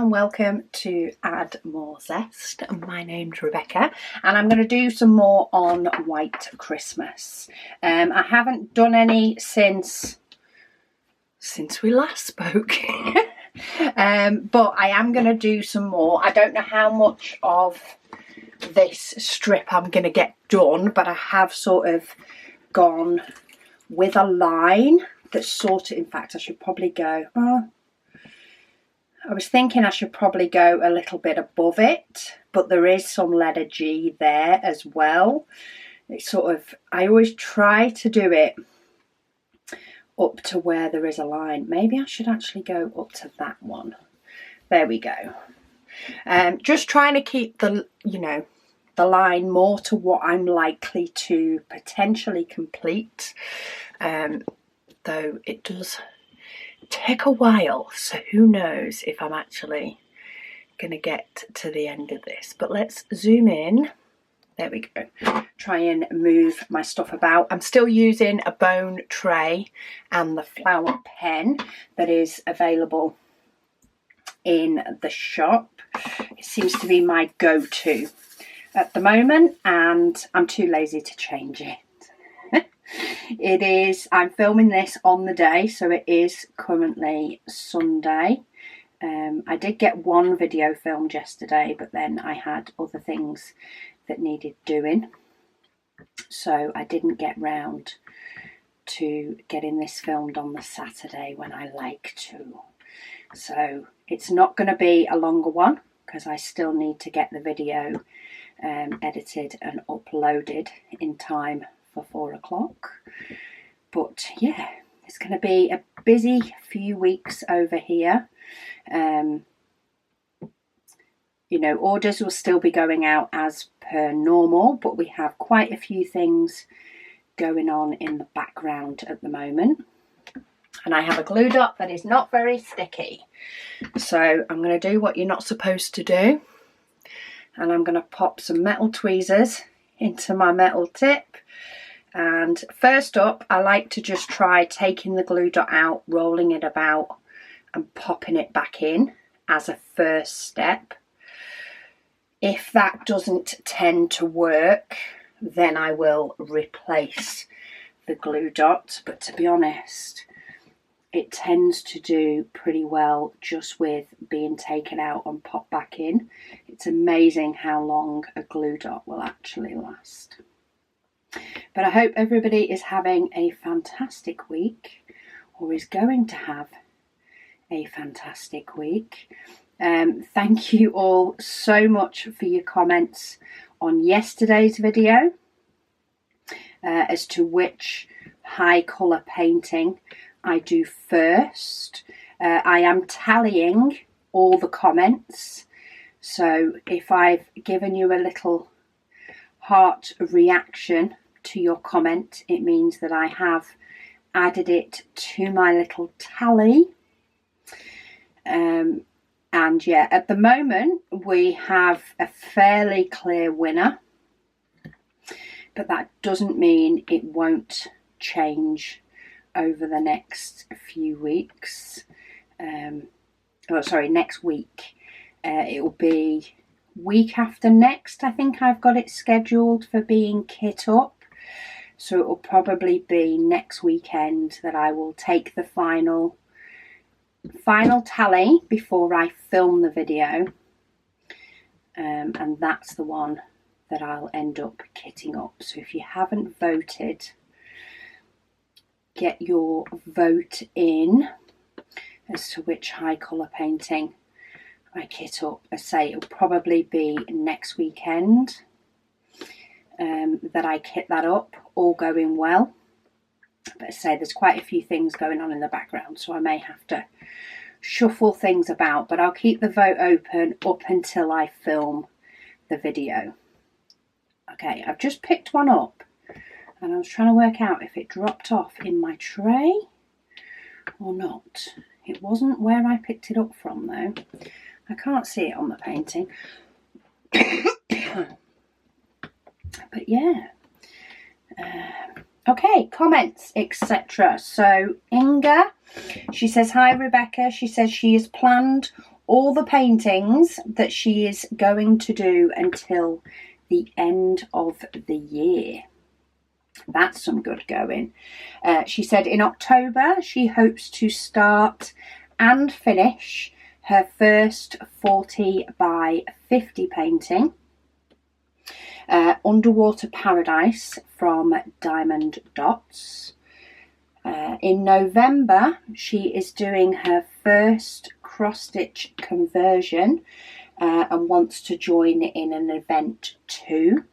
and welcome to Add More Zest. My name's Rebecca and I'm going to do some more on White Christmas. I haven't done any since we last spoke. But I am going to do some more. I don't know how much of this strip I'm going to get done, but I have sort of gone with a line that's sort of, in fact I should probably go, I was thinking I should probably go a little bit above it, but there is some letter G there as well. It's sort of, I always try to do it up to where there is a line. Maybe I should actually go up to that one. There we go. Just trying to keep the, the line more to what I'm likely to potentially complete. Though it does take a while, so who knows if I'm actually going to get to the end of this. But let's zoom in. There we go. Try and move my stuff about. I'm still using a bone tray and the flower pen that is available in the shop. It seems to be my go-to at the moment and I'm too lazy to change it. It is, I'm filming this on the day, so it is currently Sunday. I did get one video filmed yesterday, but then I had other things that needed doing. So I didn't get round to getting this filmed on the Saturday when I like to. So it's not going to be a longer one because I still need to get the video edited and uploaded in time for 4 o'clock. But yeah, it's going to be a busy few weeks over here. Orders will still be going out as per normal, but we have quite a few things going on in the background at the moment. And I have a glue dot that is not very sticky. So I'm going to do what you're not supposed to do. And I'm going to pop some metal tweezers into my metal tip. And first up, I like to just try taking the glue dot out, rolling it about and popping it back in as a first step. If that doesn't tend to work, then I will replace the glue dot. But to be honest, it tends to do pretty well just with being taken out and popped back in. It's amazing how long a glue dot will actually last. But I hope everybody is having a fantastic week, or is going to have a fantastic week. Thank you all so much for your comments on yesterday's video as to which high colour painting I do first. I am tallying all the comments, so if I've given you a little heart reaction to your comment, it means that I have added it to my little tally. And yeah, at the moment we have a fairly clear winner, but that doesn't mean it won't change over the next few weeks. Next week. It will be week after next. I think I've got it scheduled for being kit up. So it will probably be next weekend that I will take the final tally before I film the video. And that's the one that I'll end up kitting up. So if you haven't voted, get your vote in as to which high colour painting I kit up. I say it'll probably be next weekend that I kit that up, all going well. But I say there's quite a few things going on in the background, so I may have to shuffle things about, but I'll keep the vote open up until I film the video. Okay, I've just picked one up and I was trying to work out if it dropped off in my tray or not. It wasn't where I picked it up from though. I can't see it on the painting. But yeah. Okay, comments, etc. So Inga, she says, hi Rebecca. She says she has planned all the paintings that she is going to do until the end of the year. That's some good going. She said in October she hopes to start and finish her first 40 by 50 painting, Underwater Paradise from Diamond Dots. In November she is doing her first cross-stitch conversion and wants to join in an event too.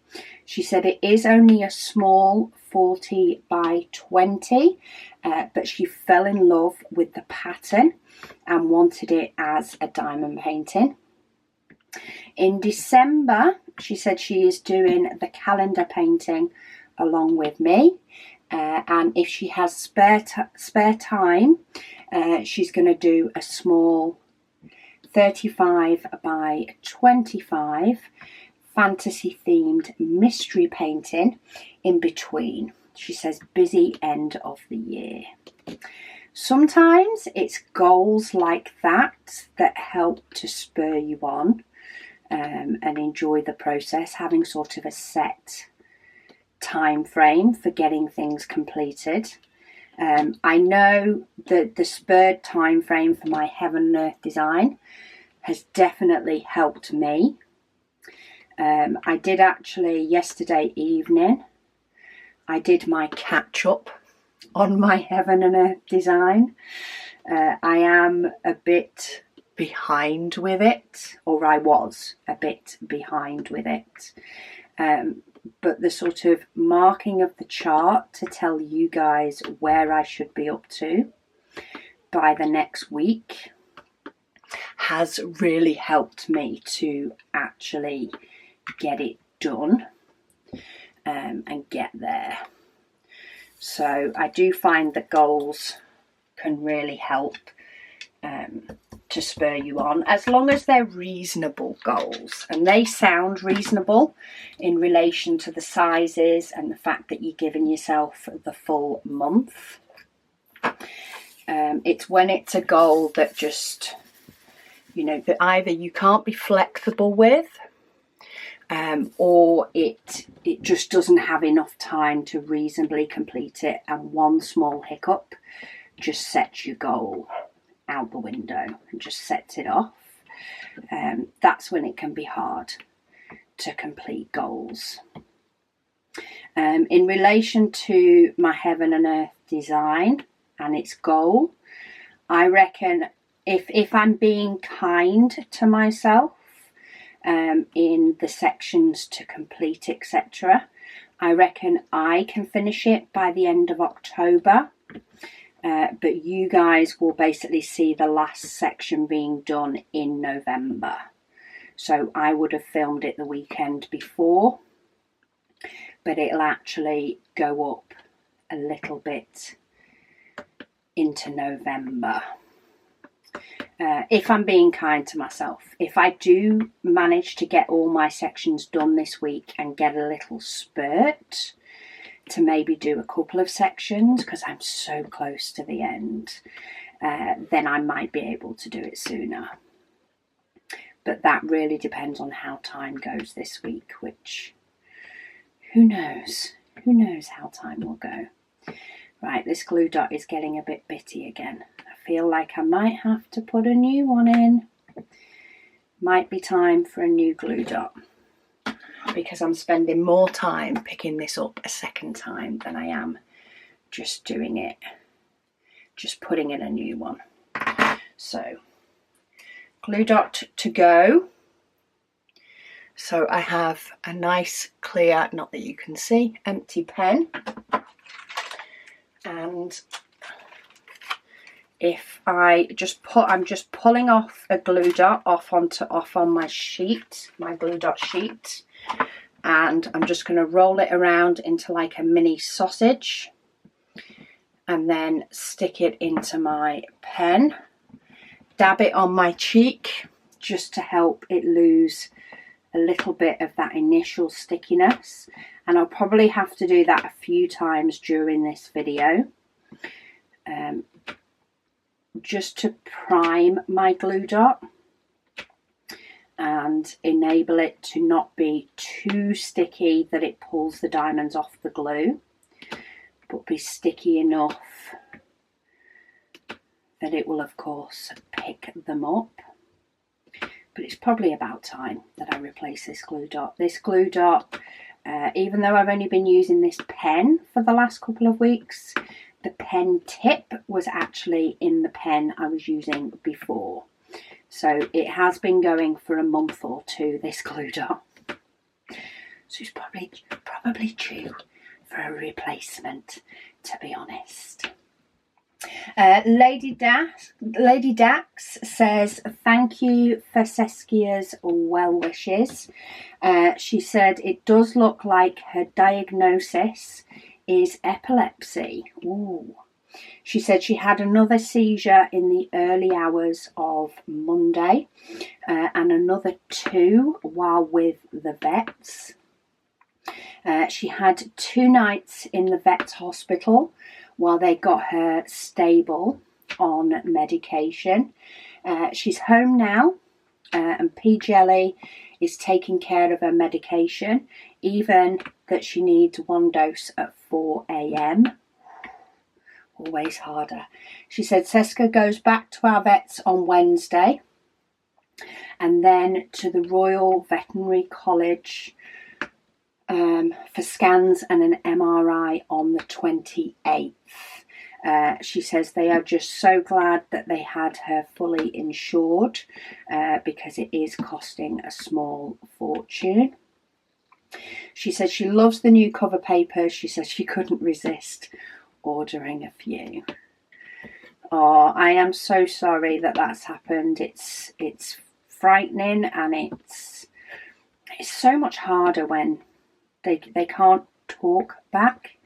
She said it is only a small 40 by 20, but she fell in love with the pattern and wanted it as a diamond painting. In December, she said she is doing the calendar painting along with me, and if she has spare time, she's going to do a small 35 by 25 fantasy themed mystery painting in between. She says busy end of the year. Sometimes it's goals like that that help to spur you on and enjoy the process, having sort of a set time frame for getting things completed. I know that the spurred time frame for my Heaven and Earth design has definitely helped me. I did actually yesterday evening, I did my catch up on my Heaven and Earth design. I am a bit behind with it, or I was a bit behind with it. But the sort of marking of the chart to tell you guys where I should be up to by the next week has really helped me to actually get it done and get there. So I do find that goals can really help to spur you on, as long as they're reasonable goals, and they sound reasonable in relation to the sizes and the fact that you're giving yourself the full month. It's when it's a goal that just, you know, that either you can't be flexible with, or it just doesn't have enough time to reasonably complete it, and one small hiccup just sets your goal out the window and just sets it off. That's when it can be hard to complete goals. In relation to my Heaven and Earth design and its goal, I reckon if I'm being kind to myself in the sections to complete, etc., I reckon I can finish it by the end of October. But you guys will basically see the last section being done in November. So I would have filmed it the weekend before, but it'll actually go up a little bit into November. If I'm being kind to myself, if I do manage to get all my sections done this week and get a little spurt to maybe do a couple of sections, because I'm so close to the end, then I might be able to do it sooner. But that really depends on how time goes this week, which, who knows? Who knows how time will go? Right, this glue dot is getting a bit bitty again. I feel like I might have to put a new one in. Might be time for a new glue dot, because I'm spending more time picking this up a second time than I am just doing it, just putting in a new one. So, glue dot to go. So I have a nice clear, not that you can see, empty pen. And if I just I'm just pulling off a glue dot off on my sheet, my glue dot sheet. And I'm just going to roll it around into like a mini sausage and then stick it into my pen, dab it on my cheek just to help it lose a little bit of that initial stickiness, and I'll probably have to do that a few times during this video just to prime my glue dot. and enable it to not be too sticky that it pulls the diamonds off the glue, but be sticky enough that it will of course pick them up. But it's probably about time that I replace this glue dot. This glue dot, even though I've only been using this pen for the last couple of weeks, the pen tip was actually in the pen I was using before. So it has been going for a month or two, this glue dot. So it's probably due for a replacement, to be honest. Lady Dax says, thank you for Saskia's well wishes. She said it does look like her diagnosis is epilepsy. Ooh. She said she had another seizure in the early hours of Monday and another 2 while with the vets. She had 2 nights in the vet's hospital while they got her stable on medication. She's home now, and P. Jelly is taking care of her medication, even that she needs 1 dose at 4 a.m. Always harder. She said Seska goes back to our vets on Wednesday and then to the Royal Veterinary College for scans and an MRI on the 28th. She says they are just so glad that they had her fully insured because it is costing a small fortune. She says she loves the new cover papers. She says she couldn't resist ordering a few. Oh, I am so sorry that that's happened. It's frightening, and it's so much harder when they can't talk back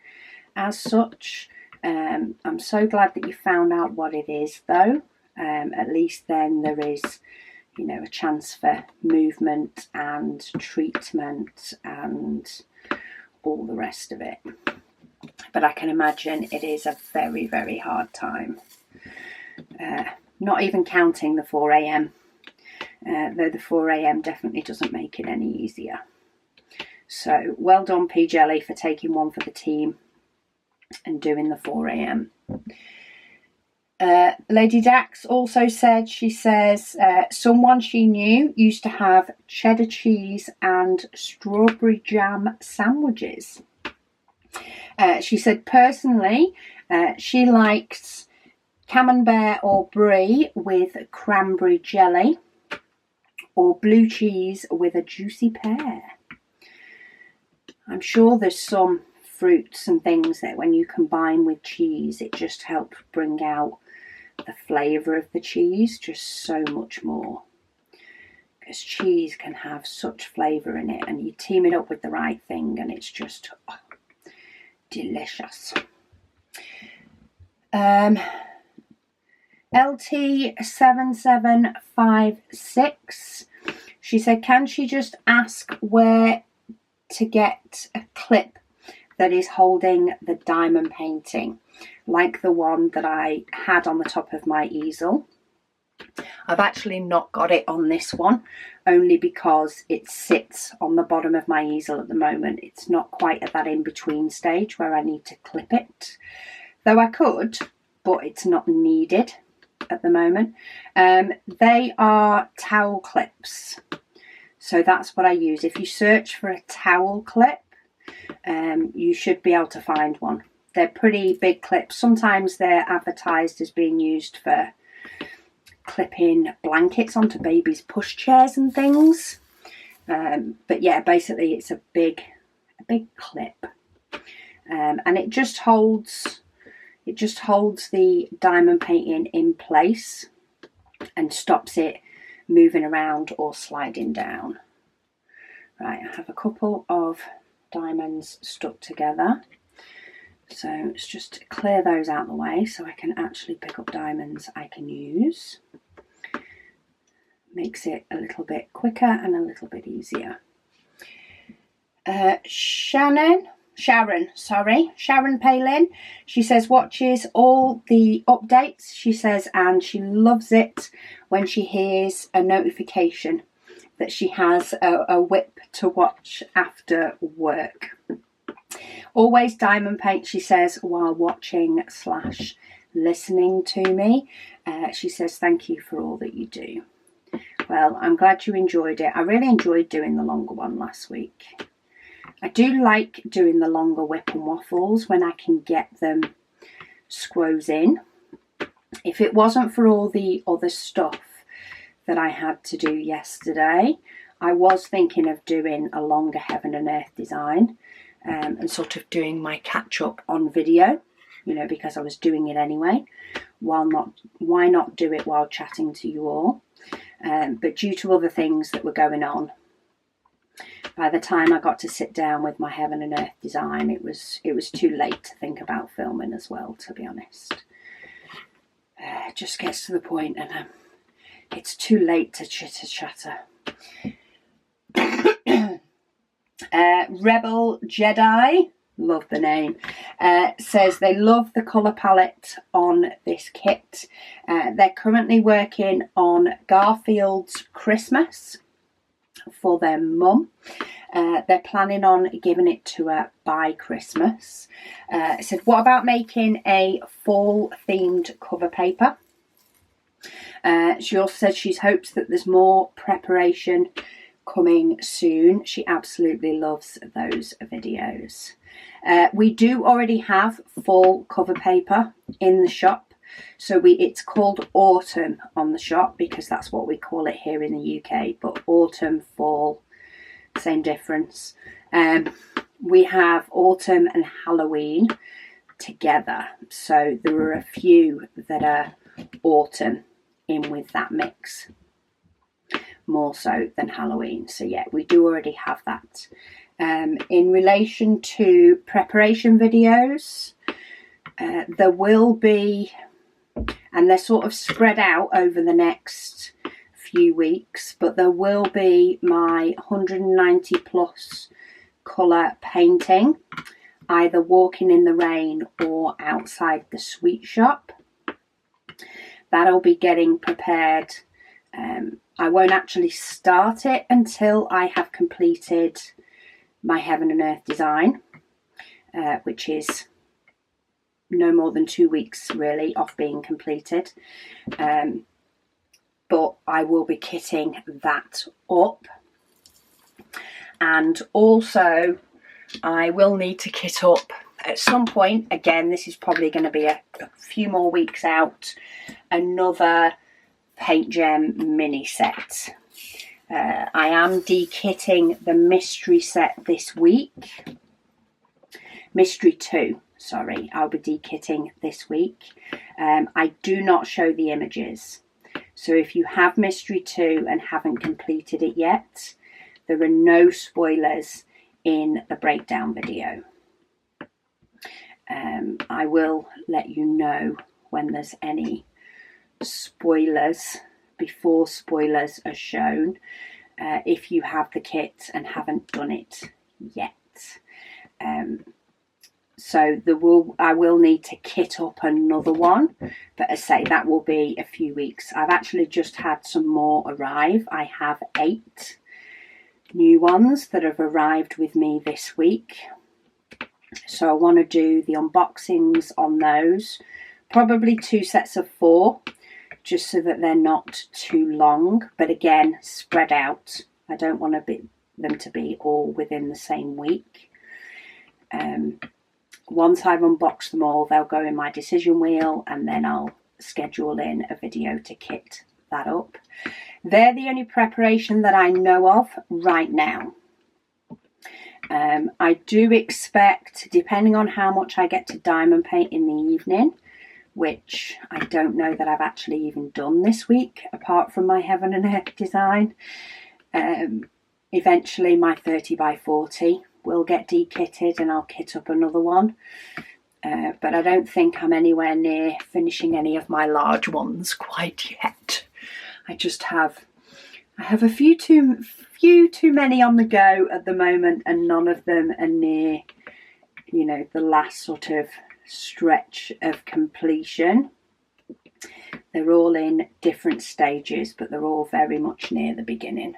as such. I'm so glad that you found out what it is, though. At least then there is, you know, a chance for movement and treatment and all the rest of it. But I can imagine it is a very, very hard time. Not even counting the 4 a.m. Though the 4 a.m. definitely doesn't make it any easier. So well done, P. Jelly, for taking one for the team and doing the 4 a.m. Lady Dax also said, she says, someone she knew used to have cheddar cheese and strawberry jam sandwiches. She said, personally, she likes camembert or brie with cranberry jelly or blue cheese with a juicy pear. I'm sure there's some fruits and things that when you combine with cheese, it just helps bring out the flavour of the cheese just so much more. Because cheese can have such flavour in it, and you team it up with the right thing and it's just delicious. LT7756, she said, can she just ask where to get a clip that is holding the diamond painting, like the one that I had on the top of my easel? I've actually not got it on this one, only because it sits on the bottom of my easel at the moment. It's not quite at that in-between stage where I need to clip it, though I could, but it's not needed at the moment. They are towel clips, so that's what I use. If you search for a towel clip, you should be able to find one. They're pretty big clips. Sometimes they're advertised as being used for clipping blankets onto babies' pushchairs and things. But yeah, basically it's a big clip, and it just holds the diamond painting in place and stops it moving around or sliding down. Right, I have a couple of diamonds stuck together, so let's just clear those out of the way so I can actually pick up diamonds I can use. Makes it a little bit quicker and a little bit easier. Sharon Palin, she says watches all the updates, she says, and she loves it when she hears a notification that she has a WIP to watch after work. Always diamond paint, she says, while watching / listening to me. She says, thank you for all that you do. Well, I'm glad you enjoyed it. I really enjoyed doing the longer one last week. I do like doing the longer WIP and waffles when I can get them squoze in. If it wasn't for all the other stuff that I had to do yesterday, I was thinking of doing a longer heaven and earth design and sort of doing my catch up on video, you know, because I was doing it anyway. Why not do it while chatting to you all? But due to other things that were going on, by the time I got to sit down with my heaven and earth design, it was too late to think about filming as well, to be honest. It just gets to the point and it's too late to chitter-chatter. Rebel Jedi, love the name, says they love the colour palette on this kit. They're currently working on Garfield's Christmas for their mum. They're planning on giving it to her by Christmas. Said, what about making a fall themed cover paper? She also said she hopes that there's more preparation coming soon. She absolutely loves those videos. We do already have fall cover paper in the shop. So it's called autumn on the shop because that's what we call it here in the UK. But autumn, fall, same difference. We have autumn and Halloween together. So there are a few that are autumn in with that mix, more so than Halloween. So yeah, we do already have that. In relation to preparation videos, there will be, and they're sort of spread out over the next few weeks, but there will be my 190 plus colour painting, either walking in the rain or outside the sweet shop. That'll be getting prepared. I won't actually start it until I have completed my heaven and earth design, which is no more than 2 weeks really off being completed. But I will be kitting that up. And also I will need to kit up at some point, again this is probably going to be a few more weeks out, another Paint Gem mini set. I am de-kitting the mystery set this week. Mystery 2, sorry, I'll be de-kitting this week. I do not show the images. So if you have Mystery 2 and haven't completed it yet, there are no spoilers in the breakdown video. I will let you know when there's any spoilers, before spoilers are shown, if you have the kit and haven't done it yet. So I will need to kit up another one, but as I say, that will be a few weeks. I've actually just had some more arrive. I have 8 new ones that have arrived with me this week. So I want to do the unboxings on those, probably 2 sets of 4, just so that they're not too long, but again spread out. I don't want them to be all within the same week. Once I've unboxed them all, they'll go in my decision wheel, and then I'll schedule in a video to kit that up. They're the only preparation that I know of right now. I do expect, depending on how much I get to diamond paint in the evening, which I don't know that I've actually even done this week, apart from my heaven and earth design, eventually my 30 by 40 will get de-kitted and I'll kit up another one. But I don't think I'm anywhere near finishing any of my large ones quite yet. I have a few too many on the go at the moment, and none of them are near, you know, the last sort of stretch of completion. They're all in different stages, but they're all very much near the beginning.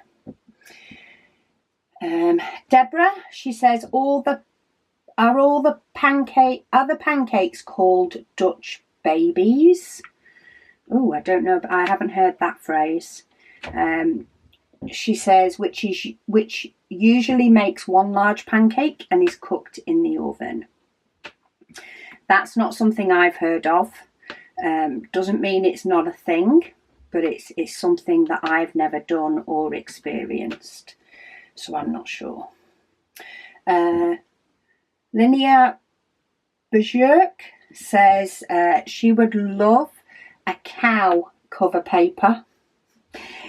Deborah, she says, are the pancakes called Dutch babies? Oh, I don't know, but I haven't heard that phrase. She says, which usually makes one large pancake and is cooked in the oven. That's not something I've heard of. Doesn't mean it's not a thing, but it's something that I've never done or experienced, so I'm not sure. Linnea Bajurk says she would love a cow cover paper.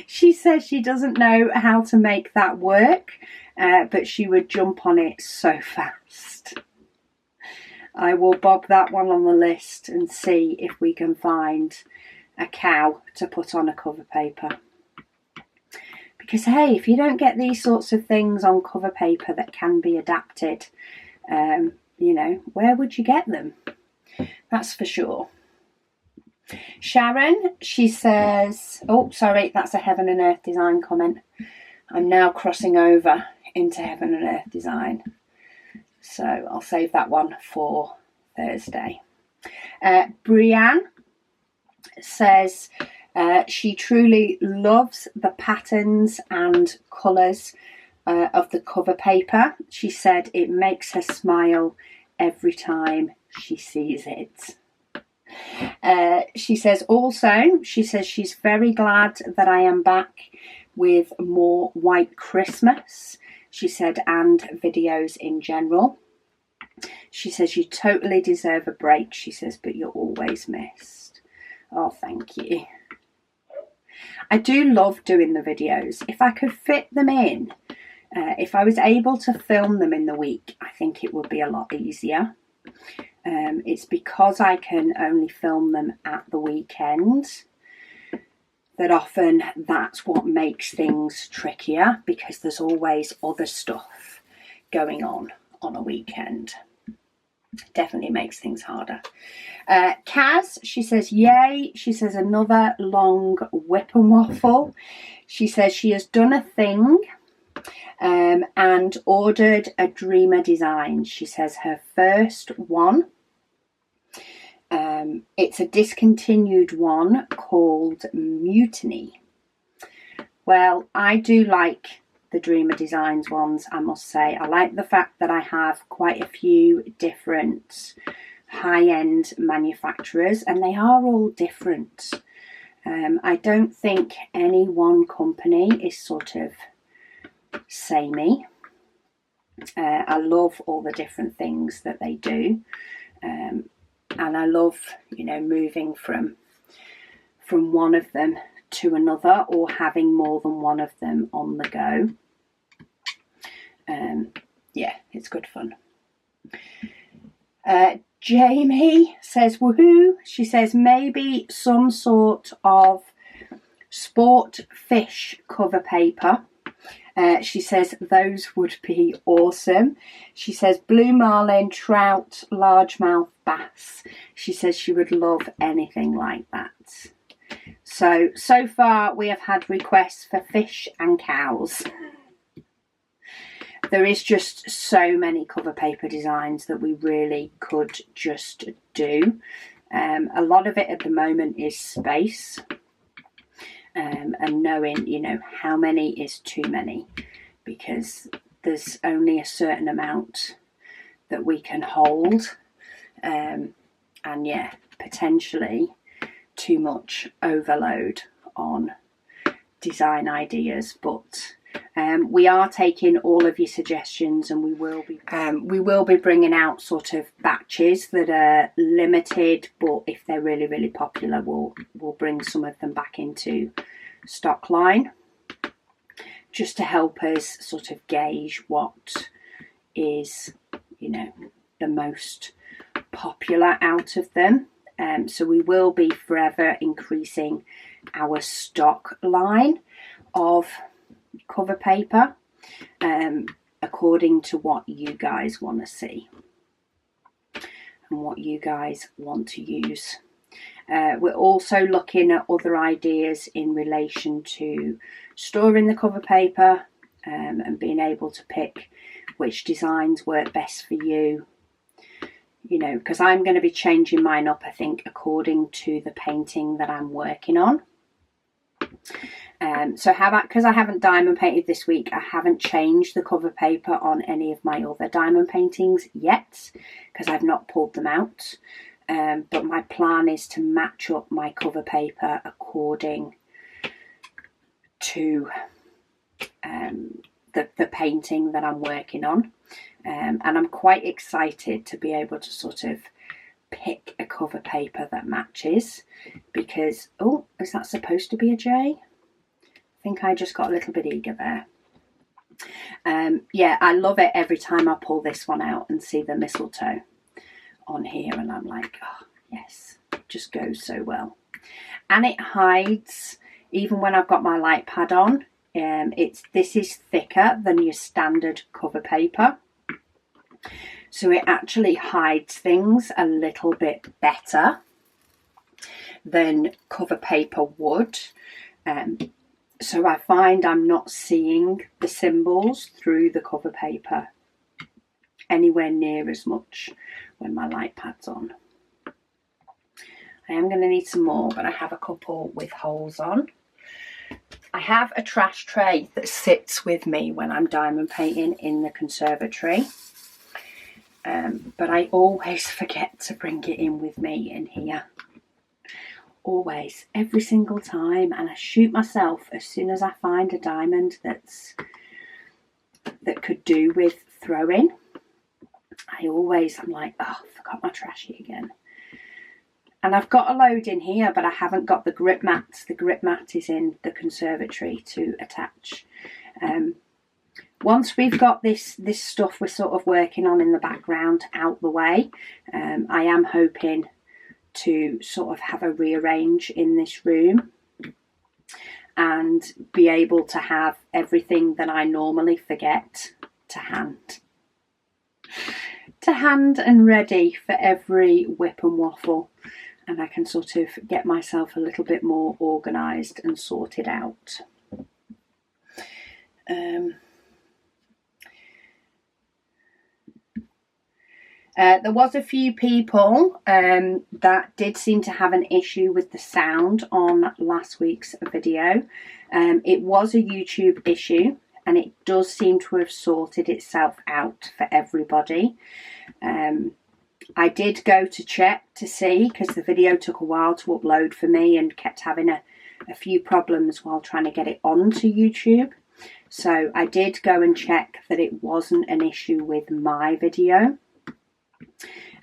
She says she doesn't know how to make that work, but she would jump on it so fast. I will bob that one on the list and see if we can find a cow to put on a cover paper. Because, hey, if you don't get these sorts of things on cover paper that can be adapted, you know, where would you get them? That's for sure. Sharon, she says, oh, sorry, that's a Heaven and Earth Design comment. I'm now crossing over into Heaven and Earth Design. So I'll save that one for Thursday. Brianne says she truly loves the patterns and colours of the cover paper. She said it makes her smile every time she sees it. She says also, she's very glad that I am back with more White Christmas. She said, and videos in general. She says, you totally deserve a break. She says, but you're always missed. Oh, thank you. I do love doing the videos. If I could fit them in, if I was able to film them in the week, I think it would be a lot easier. It's because I can only film them at the weekend that often that's what makes things trickier, because there's always other stuff going on a weekend. Definitely makes things harder. Kaz, she says, yay. She says, another long WIP and Waffle. She says she has done a thing and ordered a Dreamer design. She says her first one. It's a discontinued one called Mutiny. Well, I do like the Dreamer Designs ones, I must say. I like the fact that I have quite a few different high-end manufacturers, and they are all different. I don't think any one company is sort of samey. I love all the different things that they do. And I love, you know, moving from one of them to another, or having more than one of them on the go. Yeah, it's good fun. Jamie says, woohoo. She says, maybe some sort of sport fish cover paper. She says those would be awesome. She says blue marlin, trout, largemouth bass. She says she would love anything like that. So far we have had requests for fish and cows. There is just so many cover paper designs that we really could just do. A lot of it at the moment is space. And knowing, you know, how many is too many, because there's only a certain amount that we can hold, and yeah, potentially too much overload on design ideas. But we are taking all of your suggestions, and we will be bringing out sort of batches that are limited, but if they're really, really popular, we'll bring some of them back into stock line, just to help us sort of gauge what is, you know, the most popular out of them. So we will be forever increasing our stock line of cover paper according to what you guys want to see and what you guys want to use. We're also looking at other ideas in relation to storing the cover paper, and being able to pick which designs work best for you. You know, because I'm going to be changing mine up, I think, according to the painting that I'm working on. Because I haven't diamond painted this week, I haven't changed the cover paper on any of my other diamond paintings yet, because I've not pulled them out. But my plan is to match up my cover paper according to the painting that I'm working on. And I'm quite excited to be able to sort of pick a cover paper that matches, because, oh, is that supposed to be a J? I think I just got a little bit eager there. Yeah, I love it every time I pull this one out and see the mistletoe on here, and I'm like, oh yes, it just goes so well. And it hides, even when I've got my light pad on, this is thicker than your standard cover paper, so it actually hides things a little bit better than cover paper would. So I find I'm not seeing the symbols through the cover paper anywhere near as much when my light pad's on. I am going to need some more, but I have a couple with holes on. I have a trash tray that sits with me when I'm diamond painting in the conservatory. But I always forget to bring it in with me in here. Always, every single time, and I shoot myself as soon as I find a diamond that could do with throwing. I'm like, oh, I forgot my trashy again. And I've got a load in here, but I haven't got the grip mat. The grip mat is in the conservatory to attach. Once we've got this stuff we're sort of working on in the background out the way, I am hoping to sort of have a rearrange in this room and be able to have everything that I normally forget to hand and ready for every WIP and Waffle, and I can sort of get myself a little bit more organised and sorted out. There was a few people that did seem to have an issue with the sound on last week's video. It was a YouTube issue, and it does seem to have sorted itself out for everybody. I did go to check to see, because the video took a while to upload for me and kept having a few problems while trying to get it onto YouTube. So I did go and check that it wasn't an issue with my video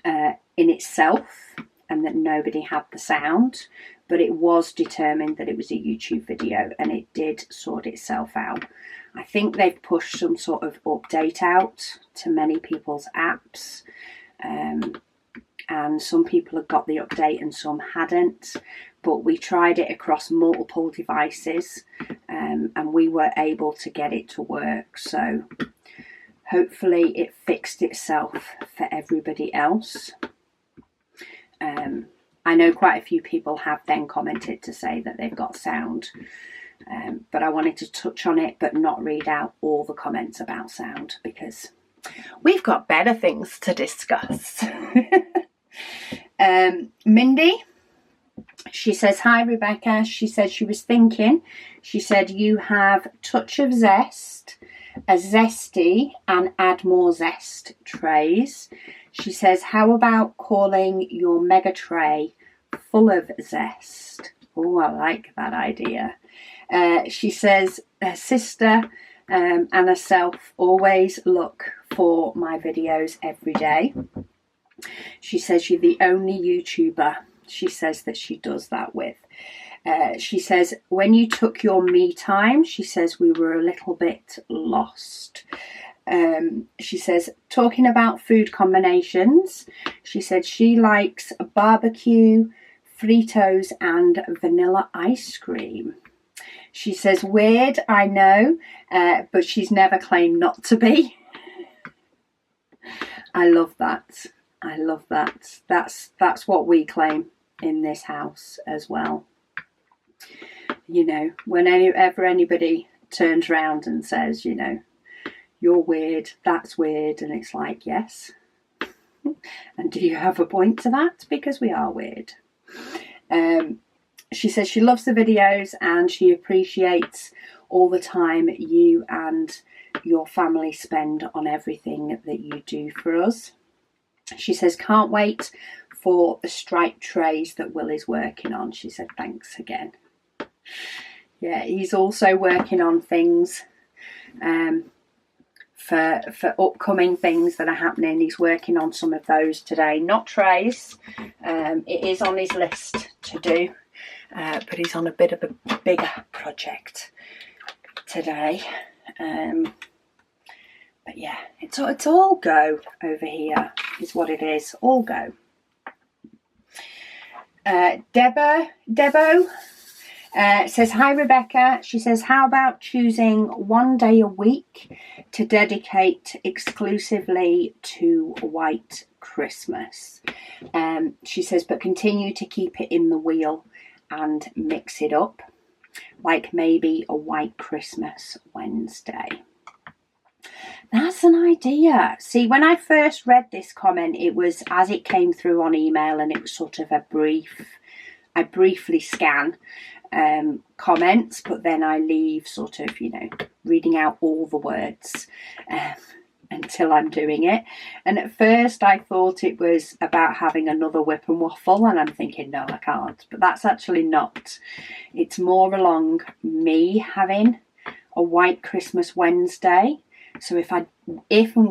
in itself, and that nobody had the sound, but it was determined that it was a YouTube video, and it did sort itself out. I think they've pushed some sort of update out to many people's apps, and some people have got the update and some hadn't, but we tried it across multiple devices, and we were able to get it to work. So hopefully it fixed itself for everybody else. I know quite a few people have then commented to say that they've got sound, but I wanted to touch on it but not read out all the comments about sound, because we've got better things to discuss. Mindy, she says, hi Rebecca. She said she was thinking, she said you have Touch of Zest, a Zesty and Add More Zest trays. She says, how about calling your mega tray Full of Zest? Oh, I like that idea. She says her sister and herself always look for my videos every day. She says you're the only YouTuber she says that she does that with. She says when you took your me time, she says we were a little bit lost. She says, talking about food combinations, she said she likes barbecue, Fritos and vanilla ice cream. She says, weird, I know, but she's never claimed not to be. I love that. I love that. That's what we claim in this house as well. You know, whenever anybody turns around and says, you know, you're weird, that's weird. And it's like, yes. And do you have a point to that? Because we are weird. She says she loves the videos and she appreciates all the time you and your family spend on everything that you do for us. She says, can't wait for the striped trays that Will is working on. She said, thanks again. Yeah, he's also working on things for upcoming things that are happening. He's working on some of those today. Not trays. It is on his list to do. But he's on a bit of a bigger project today. But yeah, it's all go over here is what it is. All go. Debo says, hi Rebecca. She says, how about choosing one day a week to dedicate exclusively to White Christmas? She says, but continue to keep it in the wheel and mix it up, like maybe a White Christmas Wednesday. That's an idea. See, when I first read this comment, it was as it came through on email, and it was sort of I briefly scan comments, but then I leave sort of, you know, reading out all the words until I'm doing it. And at first I thought it was about having another WIP and Waffle, and I'm thinking, no, I can't. But that's actually not. It's more along me having a White Christmas Wednesday. So if and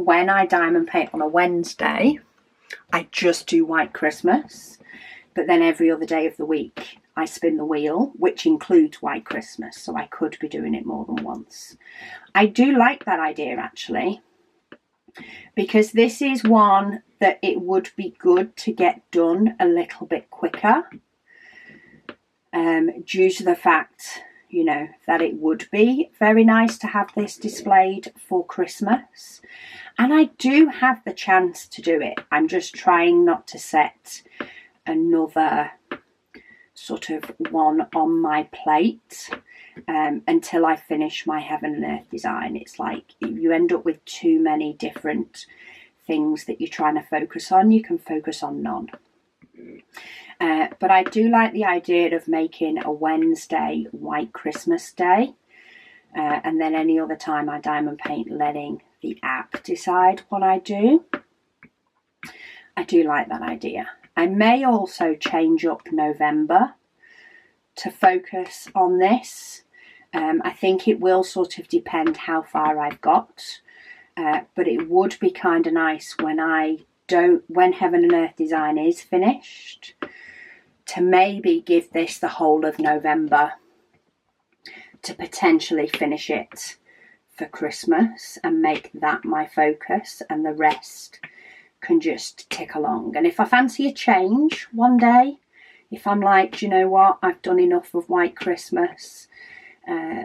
when I diamond paint on a Wednesday, I just do White Christmas. But then every other day of the week, I spin the wheel, which includes White Christmas. So I could be doing it more than once. I do like that idea, actually, because this is one that it would be good to get done a little bit quicker, due to the fact, you know, that it would be very nice to have this displayed for Christmas. And I do have the chance to do it. I'm just trying not to set another sort of one on my plate until I finish my Heaven and Earth design. It's like you end up with too many different things that you're trying to focus on. You can focus on none. But I do like the idea of making a Wednesday White Christmas Day, and then any other time I diamond paint, letting the app decide what I do. I do like that idea. I may also change up November to focus on this. I think it will sort of depend how far I've got, but it would be kind of nice when Heaven and Earth design is finished, to maybe give this the whole of November to potentially finish it for Christmas and make that my focus, and the rest can just tick along. And if I fancy a change one day, if I'm like, do you know what, I've done enough of White Christmas,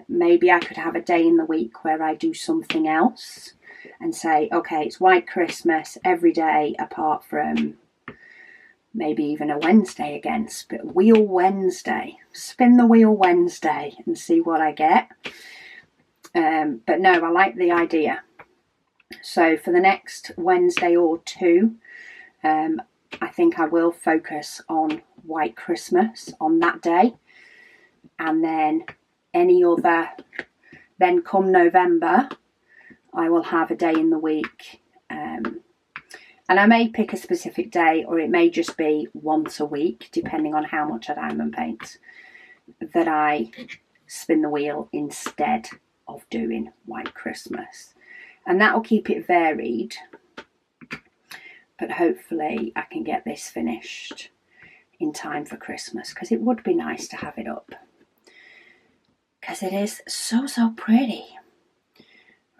maybe I could have a day in the week where I do something else and say, okay, it's White Christmas every day apart from maybe even a Wednesday again. Wheel Wednesday. Spin the wheel Wednesday and see what I get. But no, I like the idea. So for the next Wednesday or two, I think I will focus on White Christmas on that day. And then then come November, I will have a day in the week. And I may pick a specific day, or it may just be once a week, depending on how much I diamond paint, that I spin the wheel instead of doing White Christmas. And that will keep it varied. But hopefully I can get this finished in time for Christmas, because it would be nice to have it up, because it is so pretty.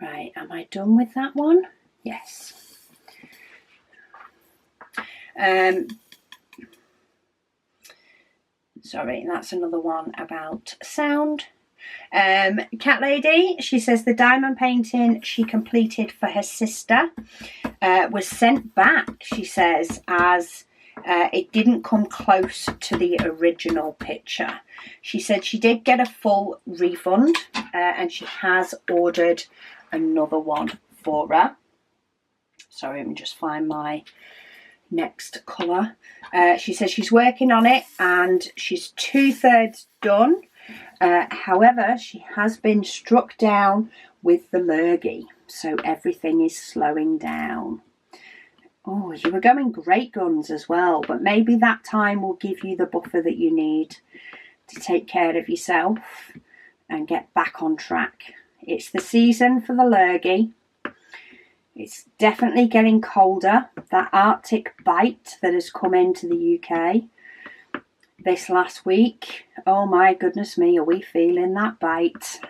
Right, am I done with that one? Yes. Sorry, that's another one about sound. Cat Lady, she says the diamond painting she completed for her sister was sent back, she says, as It didn't come close to the original picture. She said she did get a full refund, and she has ordered another one for her. Sorry, let me just find my next colour. She says she's working on it and she's 2/3 done. However, she has been struck down with the lurgy, so everything is slowing down. Oh, you were going great guns as well, but maybe that time will give you the buffer that you need to take care of yourself and get back on track. It's the season for the lurgy. It's definitely getting colder. That Arctic bite that has come into the UK this last week. Oh my goodness me, are we feeling that bite?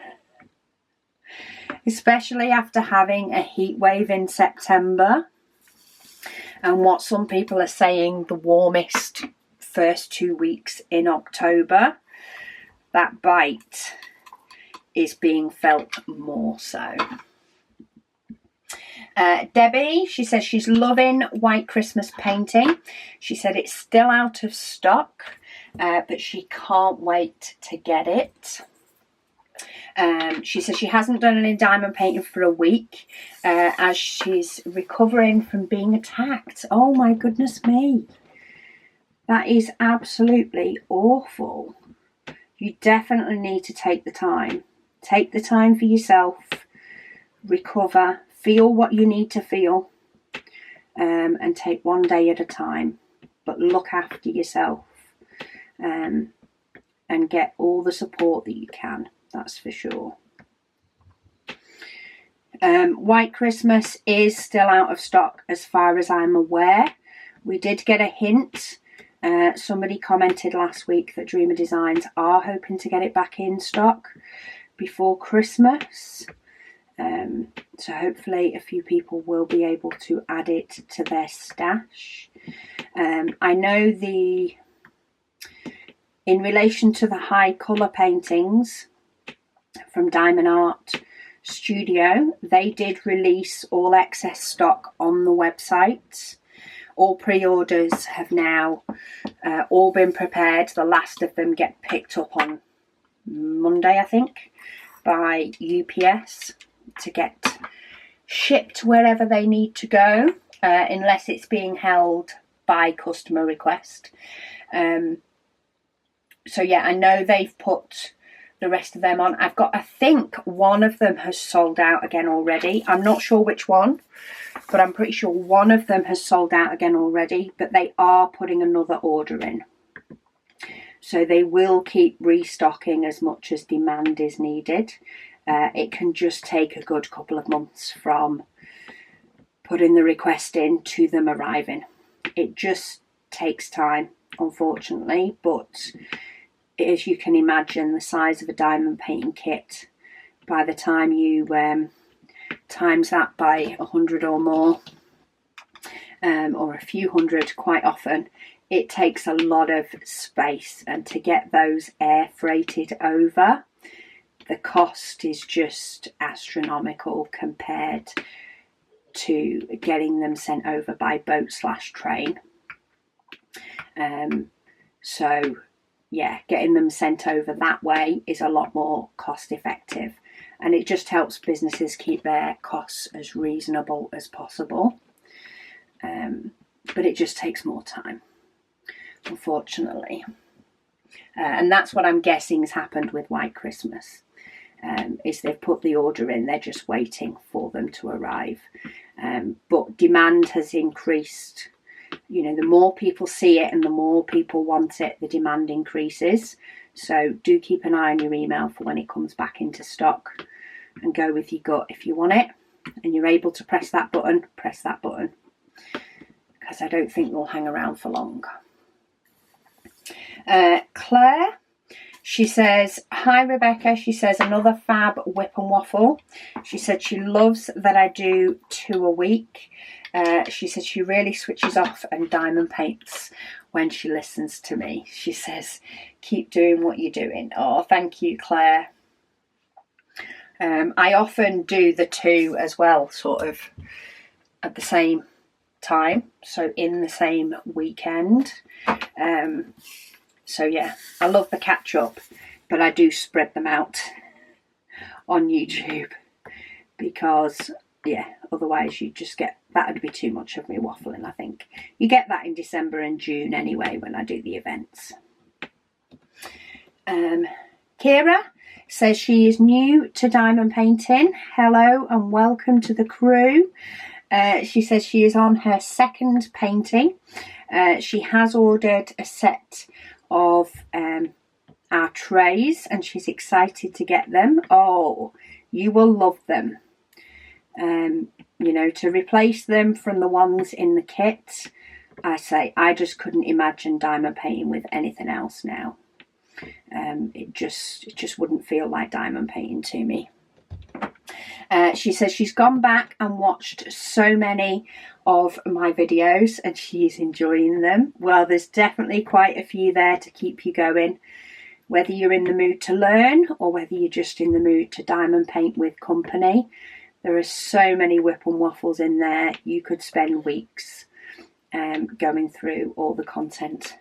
Especially after having a heat wave in September. And what some people are saying, the warmest first 2 weeks in October. That bite is being felt more so. Debbie, she says she's loving White Christmas painting. She said it's still out of stock, but she can't wait to get it. She says she hasn't done any diamond painting for a week as she's recovering from being attacked. Oh my goodness me. That is absolutely awful. You definitely need to take the time. Take the time for yourself. Recover. Feel what you need to feel. And take one day at a time. But look after yourself. And get all the support that you can. That's for sure. White Christmas is still out of stock as far as I'm aware. We did get a hint. Somebody commented last week that Dreamer Designs are hoping to get it back in stock before Christmas. So hopefully a few people will be able to add it to their stash. I know in relation to the high colour paintings from Diamond Art Studio, they did release all excess stock on the website. All pre-orders have now all been prepared. The last of them get picked up on Monday, I think, by UPS to get shipped wherever they need to go, unless it's being held by customer request. So yeah, I know they've put the rest of them on. I think one of them has sold out again already. I'm not sure which one, but I'm pretty sure one of them has sold out again already, but they are putting another order in. So they will keep restocking as much as demand is needed. It can just take a good couple of months from putting the request in to them arriving. It just takes time, unfortunately, but as you can imagine, the size of a diamond painting kit, by the time you times that by 100 or more, or a few hundred quite often, it takes a lot of space, and to get those air freighted over, the cost is just astronomical compared to getting them sent over by boat/train. So yeah, getting them sent over that way is a lot more cost effective, and it just helps businesses keep their costs as reasonable as possible. But it just takes more time, unfortunately. And that's what I'm guessing has happened with White Christmas. Is they've put the order in, they're just waiting for them to arrive. But demand has increased. You know, the more people see it and the more people want it, the demand increases. So do keep an eye on your email for when it comes back into stock, and go with your gut. If you want it and you're able to press that button, because I don't think they'll hang around for long. Claire, she says, hi Rebecca. She says, another fab WIP and Waffle. She said she loves that I do 2 a week. She says she really switches off and diamond paints when she listens to me. She says, keep doing what you're doing. Oh, thank you, Claire. I often do the 2 as well, sort of at the same time, so in the same weekend. So yeah, I love the catch up, but I do spread them out on YouTube because yeah, otherwise you just get, that would be too much of me waffling. I think you get that in December and June anyway when I do the events. Kira says she is new to diamond painting. Hello and welcome to the crew. She says she is on her second painting. She has ordered a set of our trays and she's excited to get them. Oh, you will love them. You know, to replace them from the ones in the kit, I say I just couldn't imagine diamond painting with anything else now. It just wouldn't feel like diamond painting to me. She says she's gone back and watched so many of my videos and she's enjoying them. Well, there's definitely quite a few there to keep you going, whether you're in the mood to learn or whether you're just in the mood to diamond paint with company. There are so many WIP and waffles in there. You could spend weeks going through all the content.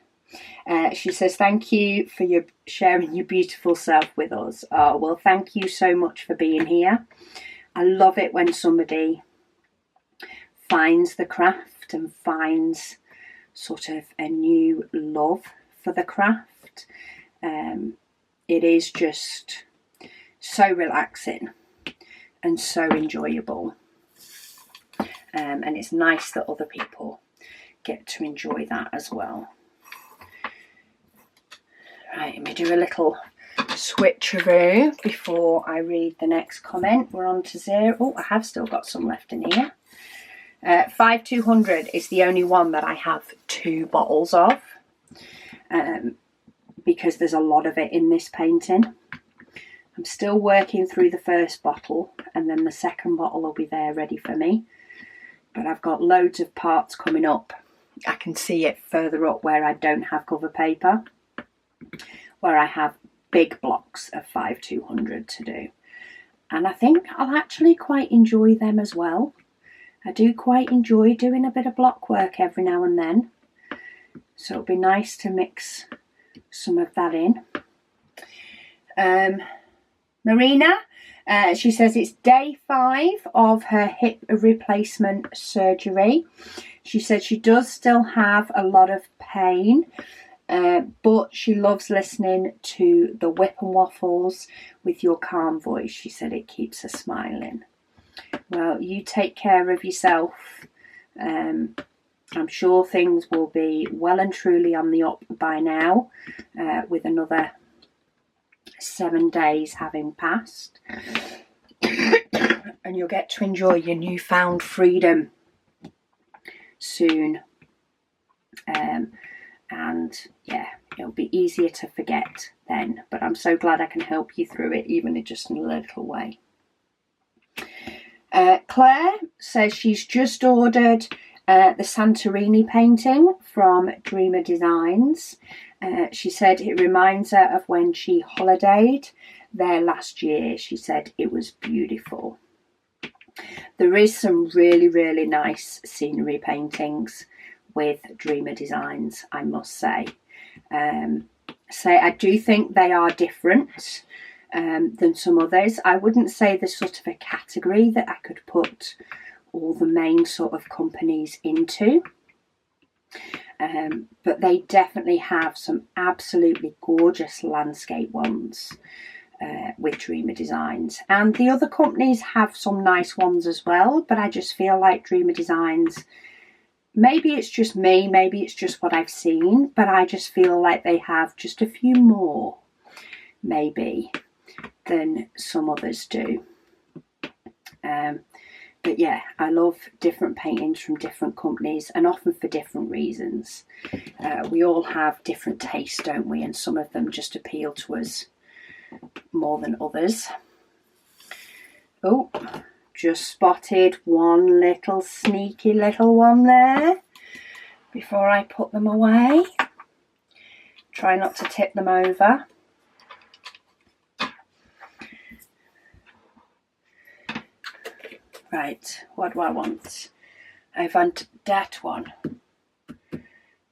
She says, thank you for your sharing your beautiful self with us. Oh, well, thank you so much for being here. I love it when somebody finds the craft and finds sort of a new love for the craft. It is just so relaxing and so enjoyable. And it's nice that other people get to enjoy that as well. Right, let me do a little switcheroo before I read the next comment. We're on to 0. Oh, I have still got some left in here. 5200 is the only one that I have 2 bottles of. Because there's a lot of it in this painting. I'm still working through the first bottle and then the second bottle will be there ready for me. But I've got loads of parts coming up. I can see it further up where I don't have cover paper, where I have big blocks of 5200 to do. And I think I'll actually quite enjoy them as well. I do quite enjoy doing a bit of block work every now and then. So it'll be nice to mix some of that in. Marina, she says it's day 5 of her hip replacement surgery. She said she does still have a lot of pain, but she loves listening to the WIP and Waffles with your calm voice. She said it keeps her smiling. Well, you take care of yourself. I'm sure things will be well and truly on the up by now, with another 7 days having passed. And you'll get to enjoy your newfound freedom soon. And yeah, it'll be easier to forget then. But I'm so glad I can help you through it, even just in a little way. Claire says she's just ordered the Santorini painting from Dreamer Designs. She said it reminds her of when she holidayed there last year. She said it was beautiful. There is some really, really nice scenery paintings with Dreamer Designs, I must say. I do think they are different than some others. I wouldn't say there's sort of a category that I could put all the main sort of companies into. But they definitely have some absolutely gorgeous landscape ones with Dreamer Designs. And the other companies have some nice ones as well, but I just feel like Dreamer Designs, maybe it's just me, maybe it's just what I've seen, but I just feel like they have just a few more, maybe, than some others do. But yeah, I love different paintings from different companies and often for different reasons. We all have different tastes, don't we? And some of them just appeal to us more than others. Oh, just spotted one little sneaky little one there before I put them away. Try not to tip them over. Right, what do I want? I want that one.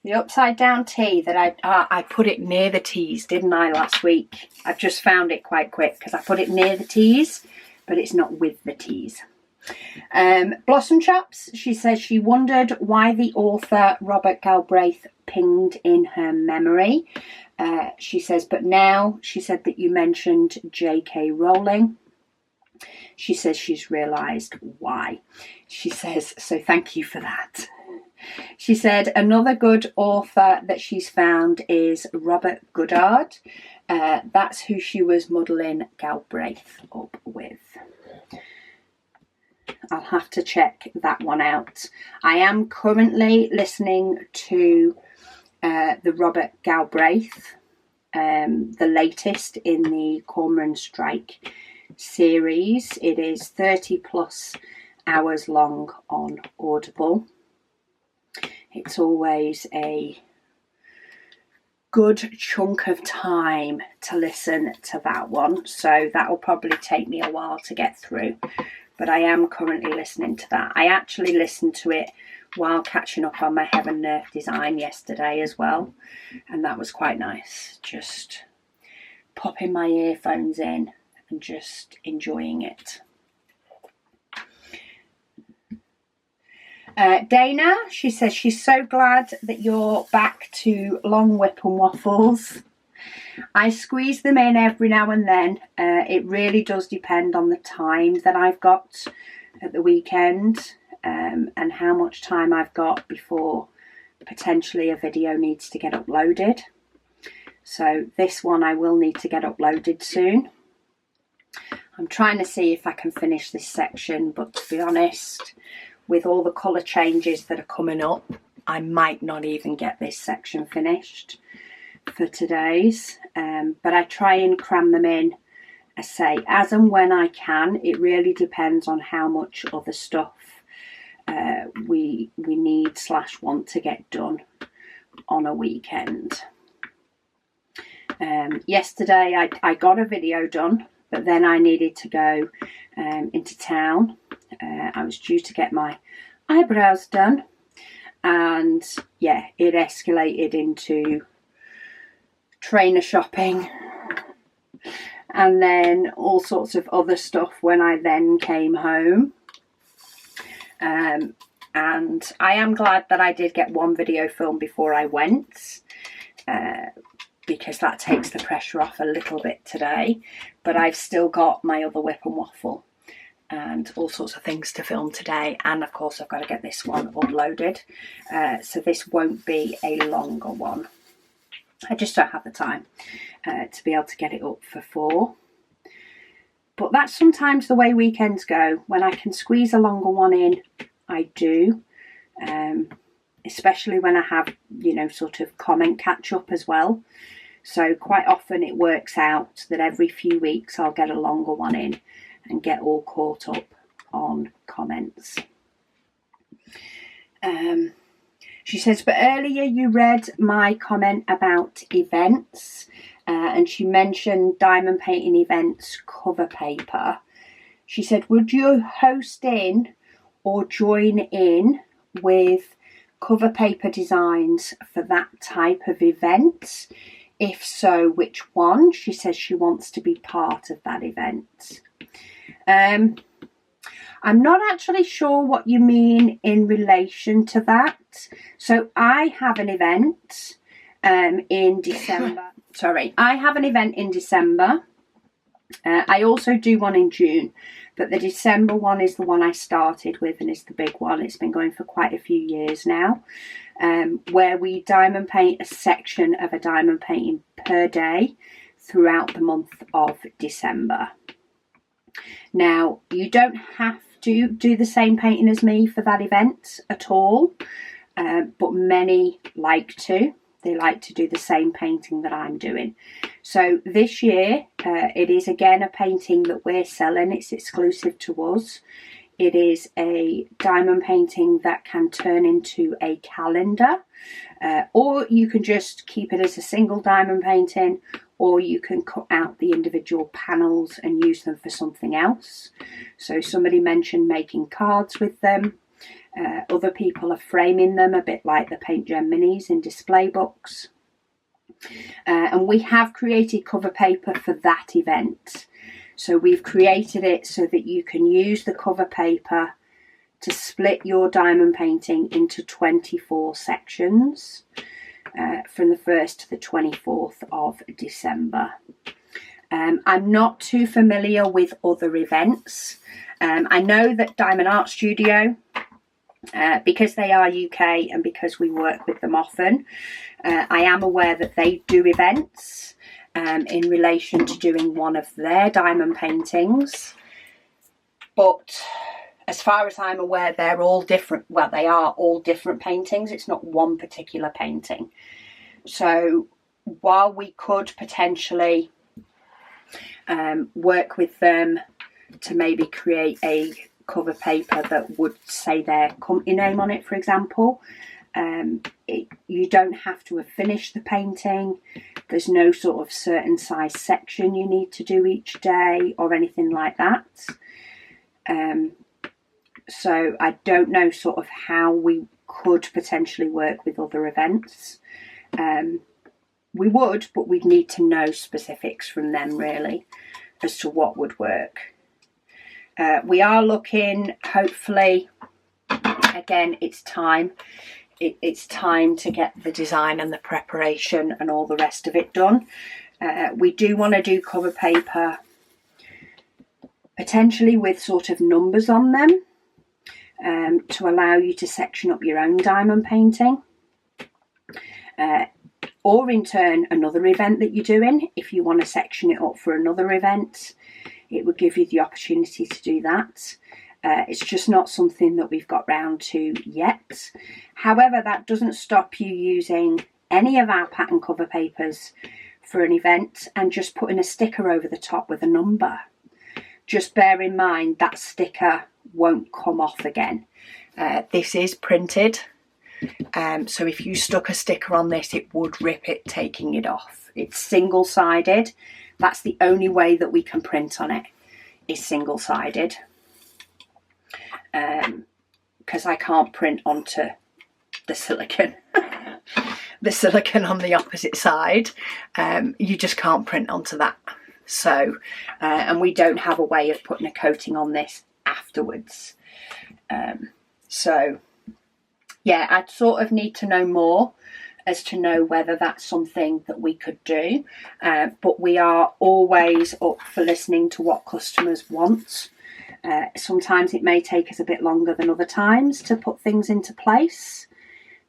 The upside down tea that I put it near the teas, didn't I, last week? I've just found it quite quick because I put it near the teas, but it's not with the teas. Blossom Chops, she says she wondered why the author Robert Galbraith pinged in her memory. She says, but now she said that you mentioned J.K. Rowling. She says she's realised why. She says, so thank you for that. She said another good author that she's found is Robert Goddard. That's who she was muddling Galbraith up with. I'll have to check that one out. I am currently listening to the Robert Galbraith, the latest in the Cormoran Strike series. It is 30 plus hours long on Audible. It's always a good chunk of time to listen to that one, so that will probably take me a while to get through, but I am currently listening to that. I actually listened to it while catching up on my Heaven and Earth design yesterday as well, and that was quite nice, just popping my earphones in and just enjoying it. Dana, she says she's so glad that you're back to long whip and waffles. I squeeze them in every now and then. It really does depend on the time that I've got at the weekend, and how much time I've got before potentially a video needs to get uploaded. So this one I will need to get uploaded soon. I'm trying to see if I can finish this section, but to be honest, with all the colour changes that are coming up, I might not even get this section finished for today's. But I try and cram them in, I say, as and when I can. It really depends on how much other stuff we need / want to get done on a weekend. Yesterday I got a video done, but then I needed to go into town. I was due to get my eyebrows done, and yeah, it escalated into trainer shopping and then all sorts of other stuff when I then came home. And I am glad that I did get one video filmed before I went, because that takes the pressure off a little bit today, but I've still got my other whip and waffle and all sorts of things to film today, and of course I've got to get this one uploaded, so this won't be a longer one. I just don't have the time to be able to get it up for 4, but that's sometimes the way weekends go. When I can squeeze a longer one in, I do, especially when I have, you know, sort of comment catch up as well. So quite often it works out that every few weeks I'll get a longer one in and get all caught up on comments. She says, but earlier you read my comment about events, and she mentioned diamond painting events cover paper. She said, would you host in or join in with cover paper designs for that type of event? If so, which one? She says she wants to be part of that event. I'm not actually sure what you mean in relation to that. So I have an event in December. Sorry, I have an event in December. I also do one in June, but the December one is the one I started with and is the big one. It's been going for quite a few years now, where we diamond paint a section of a diamond painting per day throughout the month of December. Now, you don't have to do the same painting as me for that event at all, but many like to. They like to do the same painting that I'm doing. So this year, it is again a painting that we're selling. It's exclusive to us. It is a diamond painting that can turn into a calendar, or you can just keep it as a single diamond painting, or you can cut out the individual panels and use them for something else. So somebody mentioned making cards with them. Other people are framing them a bit like the Paint Gem Minis in display books. And we have created cover paper for that event. So we've created it so that you can use the cover paper to split your diamond painting into 24 sections from the 1st to the 24th of December. I'm not too familiar with other events. I know that Diamond Art Studio, because they are UK and because we work with them often, I am aware that they do events in relation to doing one of their diamond paintings. But as far as I'm aware, they're all different. Well, they are all different paintings. It's not one particular painting. So while we could potentially work with them to maybe create a cover paper that would say their company name on it, for example, you don't have to have finished the painting. There's no sort of certain size section you need to do each day or anything like that. So I don't know sort of how we could potentially work with other events. We would, but we'd need to know specifics from them really as to what would work. We are looking, hopefully, again, it's time. It's time to get the design and the preparation and all the rest of it done. We do want to do cover paper potentially with sort of numbers on them to allow you to section up your own diamond painting. Or in turn, another event that you're doing, if you want to section it up for another event, it would give you the opportunity to do that. It's just not something that we've got round to yet. However, that doesn't stop you using any of our pattern cover papers for an event and just putting a sticker over the top with a number. Just bear in mind that sticker won't come off again. This is printed, so if you stuck a sticker on this, it would rip it taking it off. It's single-sided. That's the only way that we can print on it, is single-sided. Because I can't print onto the silicone. The silicone on the opposite side, you just can't print onto that. So, and we don't have a way of putting a coating on this afterwards. So, yeah, I'd sort of need to know more as to know whether that's something that we could do. But we are always up for listening to what customers want. Sometimes it may take us a bit longer than other times to put things into place,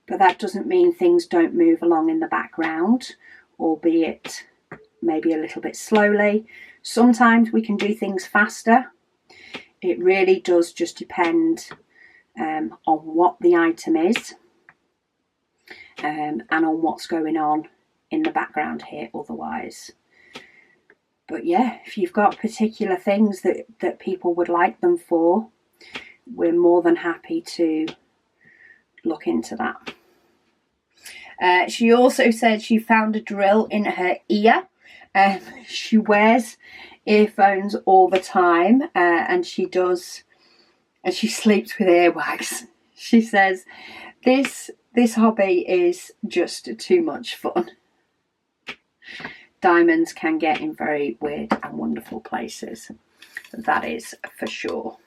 but that doesn't mean things don't move along in the background, albeit maybe a little bit slowly. Sometimes we can do things faster. It really does just depend on what the item is and on what's going on in the background here otherwise. But yeah, if you've got particular things that people would like them for, we're more than happy to look into that. She also said she found a drill in her ear. She wears earphones all the time, and she sleeps with earwax. She says this hobby is just too much fun. Diamonds can get in very weird and wonderful places. That is for sure.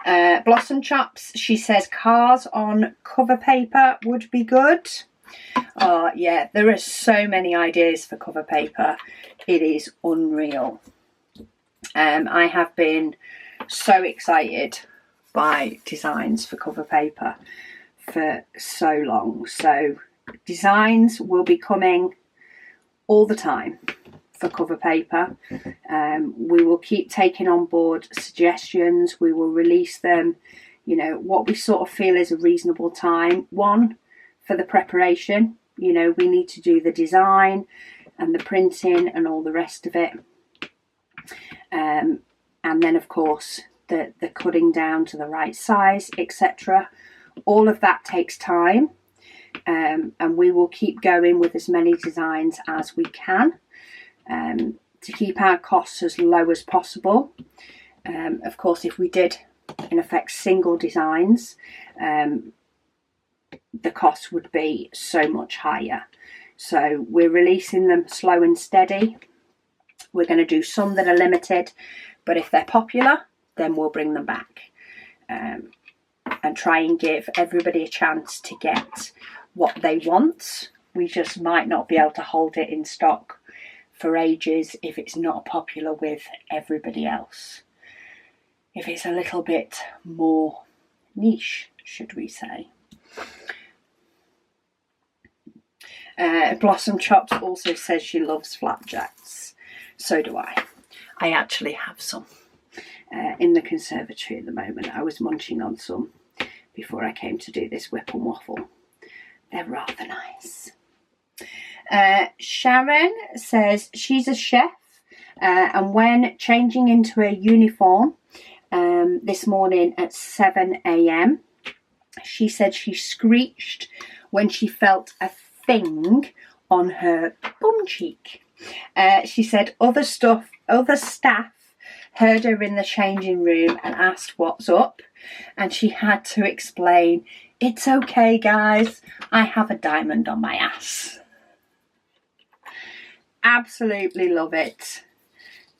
Blossom Chops, she says cars on cover paper would be good. Oh yeah, there are so many ideas for cover paper. It is unreal. I have been so excited by designs for cover paper for so long. So designs will be coming all the time for cover paper. We will keep taking on board suggestions. We will release them, you know, what we sort of feel is a reasonable time. One, for the preparation, you know, we need to do the design and the printing and all the rest of it. And then of course the cutting down to the right size, etc. All of that takes time. And we will keep going with as many designs as we can to keep our costs as low as possible. Of course, if we did in effect single designs, the cost would be so much higher. So we're releasing them slow and steady. We're going to do some that are limited, but if they're popular, then we'll bring them back, and try and give everybody a chance to get what they want. We just might not be able to hold it in stock for ages if it's not popular with everybody else. If it's a little bit more niche, should we say. Blossom Chops also says she loves flapjacks. So do I. I actually have some in the conservatory at the moment. I was munching on some before I came to do this WIP and Waffle. They're rather nice. Sharon says she's a chef, and when changing into a uniform this morning at 7 a.m, she said she screeched when she felt a thing on her bum cheek. She said other staff heard her in the changing room and asked what's up, and she had to explain, "It's okay guys, I have a diamond on my ass." Absolutely love it.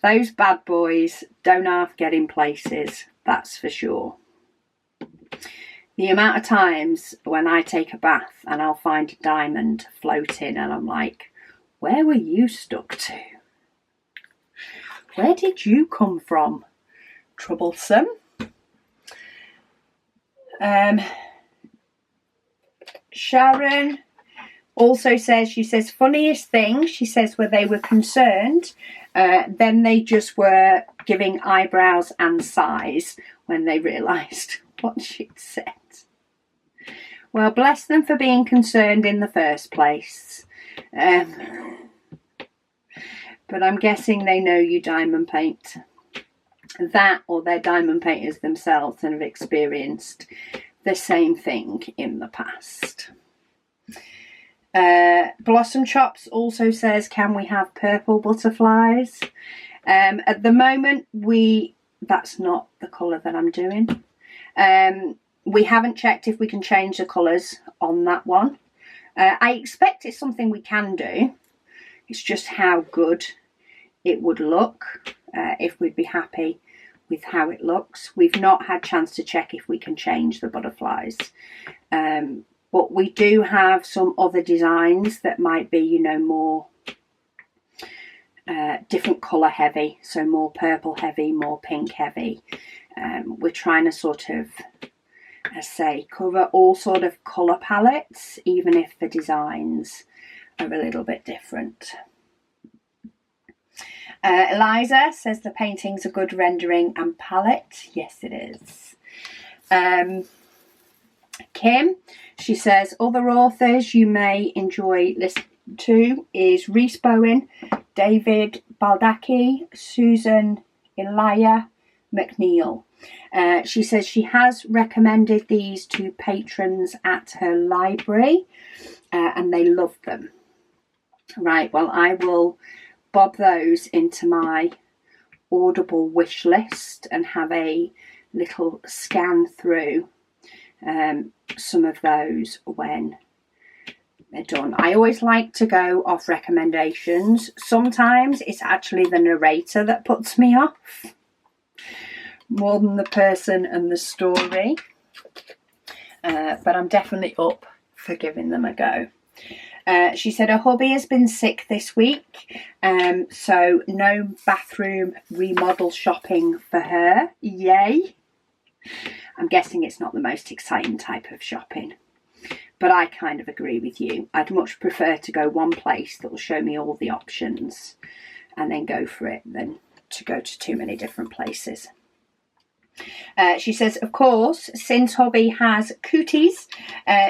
Those bad boys don't half get in places, that's for sure. The amount of times when I take a bath and I'll find a diamond floating and I'm like, where were you stuck to? Where did you come from? Troublesome. Sharon also says, she says, funniest thing, she says, where they were concerned, then they just were giving eyebrows and sighs when they realised what she'd said. Well, bless them for being concerned in the first place. But I'm guessing they know you diamond paint. That, or they're diamond painters themselves and have experienced the same thing in the past. Blossom Chops also says, can we have purple butterflies? At the moment, that's not the colour that I'm doing. We haven't checked if we can change the colours on that one. I expect it's something we can do. It's just how good it would look, if we'd be happy with how it looks. We've not had a chance to check if we can change the butterflies. But we do have some other designs that might be, you know, more different colour heavy. So more purple heavy, more pink heavy. We're trying to sort of, I say, cover all sort of colour palettes, even if the designs are a little bit different. Eliza says the painting's a good rendering and palette. Yes, it is. Kim, she says, other authors you may enjoy listening to is Rhys Bowen, David Baldacci, Susan Elia McNeil. She says she has recommended these to patrons at her library, and they love them. Right, well, I will bob those into my Audible wish list and have a little scan through some of those when they're done. I always like to go off recommendations. Sometimes it's actually the narrator that puts me off more than the person and the story, but I'm definitely up for giving them a go. She said her hubby has been sick this week, so no bathroom remodel shopping for her. Yay! I'm guessing it's not the most exciting type of shopping, but I kind of agree with you. I'd much prefer to go one place that will show me all the options and then go for it than to go to too many different places. She says, of course, since hubby has cooties,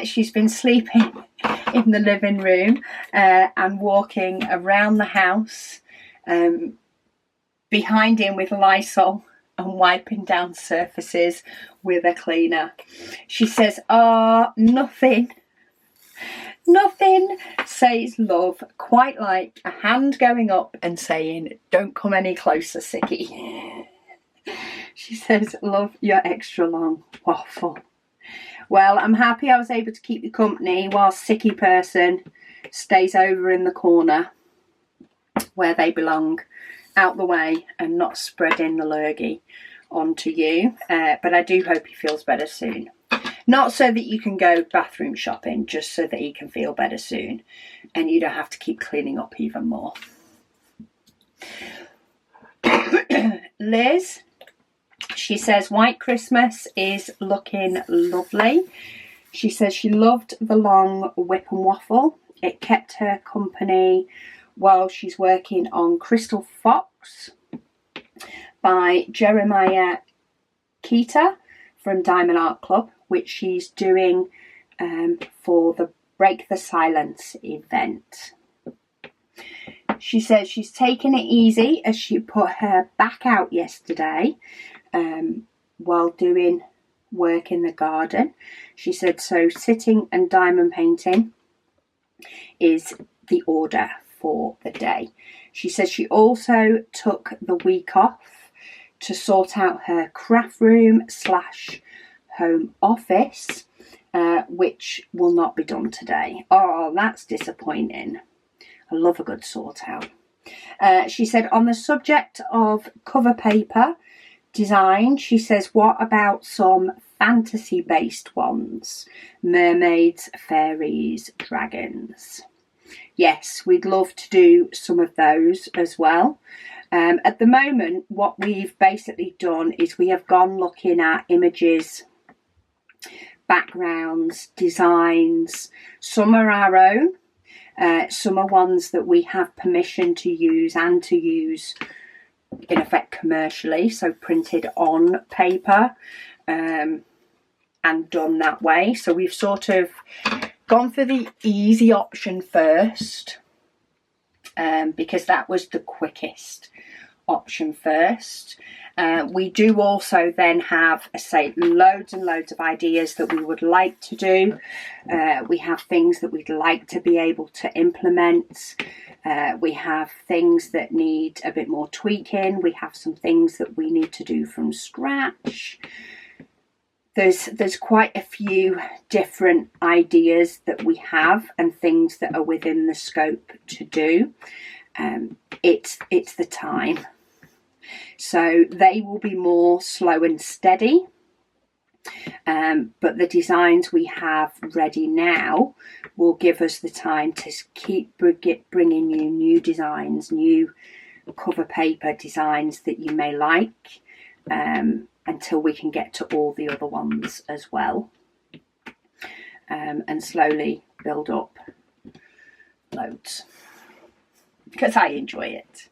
she's been sleeping in the living room and walking around the house behind him with Lysol and wiping down surfaces with a cleaner. She says, nothing says love quite like a hand going up and saying, don't come any closer, sickie. She says, love your extra long waffle. Well, I'm happy I was able to keep you company while sicky person stays over in the corner where they belong, out the way and not spreading the lurgy onto you. But I do hope he feels better soon. Not so that you can go bathroom shopping, just so that he can feel better soon and you don't have to keep cleaning up even more. Liz, she says White Christmas is looking lovely. She says she loved the long WIP and Waffle. It kept her company while she's working on Crystal Fox by Jeremiah Keita from Diamond Art Club, which she's doing for the Break the Silence event. She says she's taken it easy as she put her back out yesterday while doing work in the garden. She said so sitting and diamond painting is the order for the day. She says she also took the week off to sort out her craft room / home office, which will not be done today. Oh, that's disappointing. I love a good sort out. She said on the subject of cover paper design, she says, what about some fantasy based ones? Mermaids, fairies, dragons. Yes, we'd love to do some of those as well. At the moment, what we've basically done is we have gone looking at images, backgrounds, designs. Some are our own. Some are ones that we have permission to use and to use in effect commercially, so printed on paper and done that way. So we've sort of gone for the easy option first because that was the quickest option first. We do also then have, say, loads and loads of ideas that we would like to do. We have things that we'd like to be able to implement. We have things that need a bit more tweaking. We have some things that we need to do from scratch. There's quite a few different ideas that we have and things that are within the scope to do. It's the time. So they will be more slow and steady. But the designs we have ready now will give us the time to keep bringing you new designs, new cover paper designs that you may like, until we can get to all the other ones as well, and slowly build up loads because I enjoy it.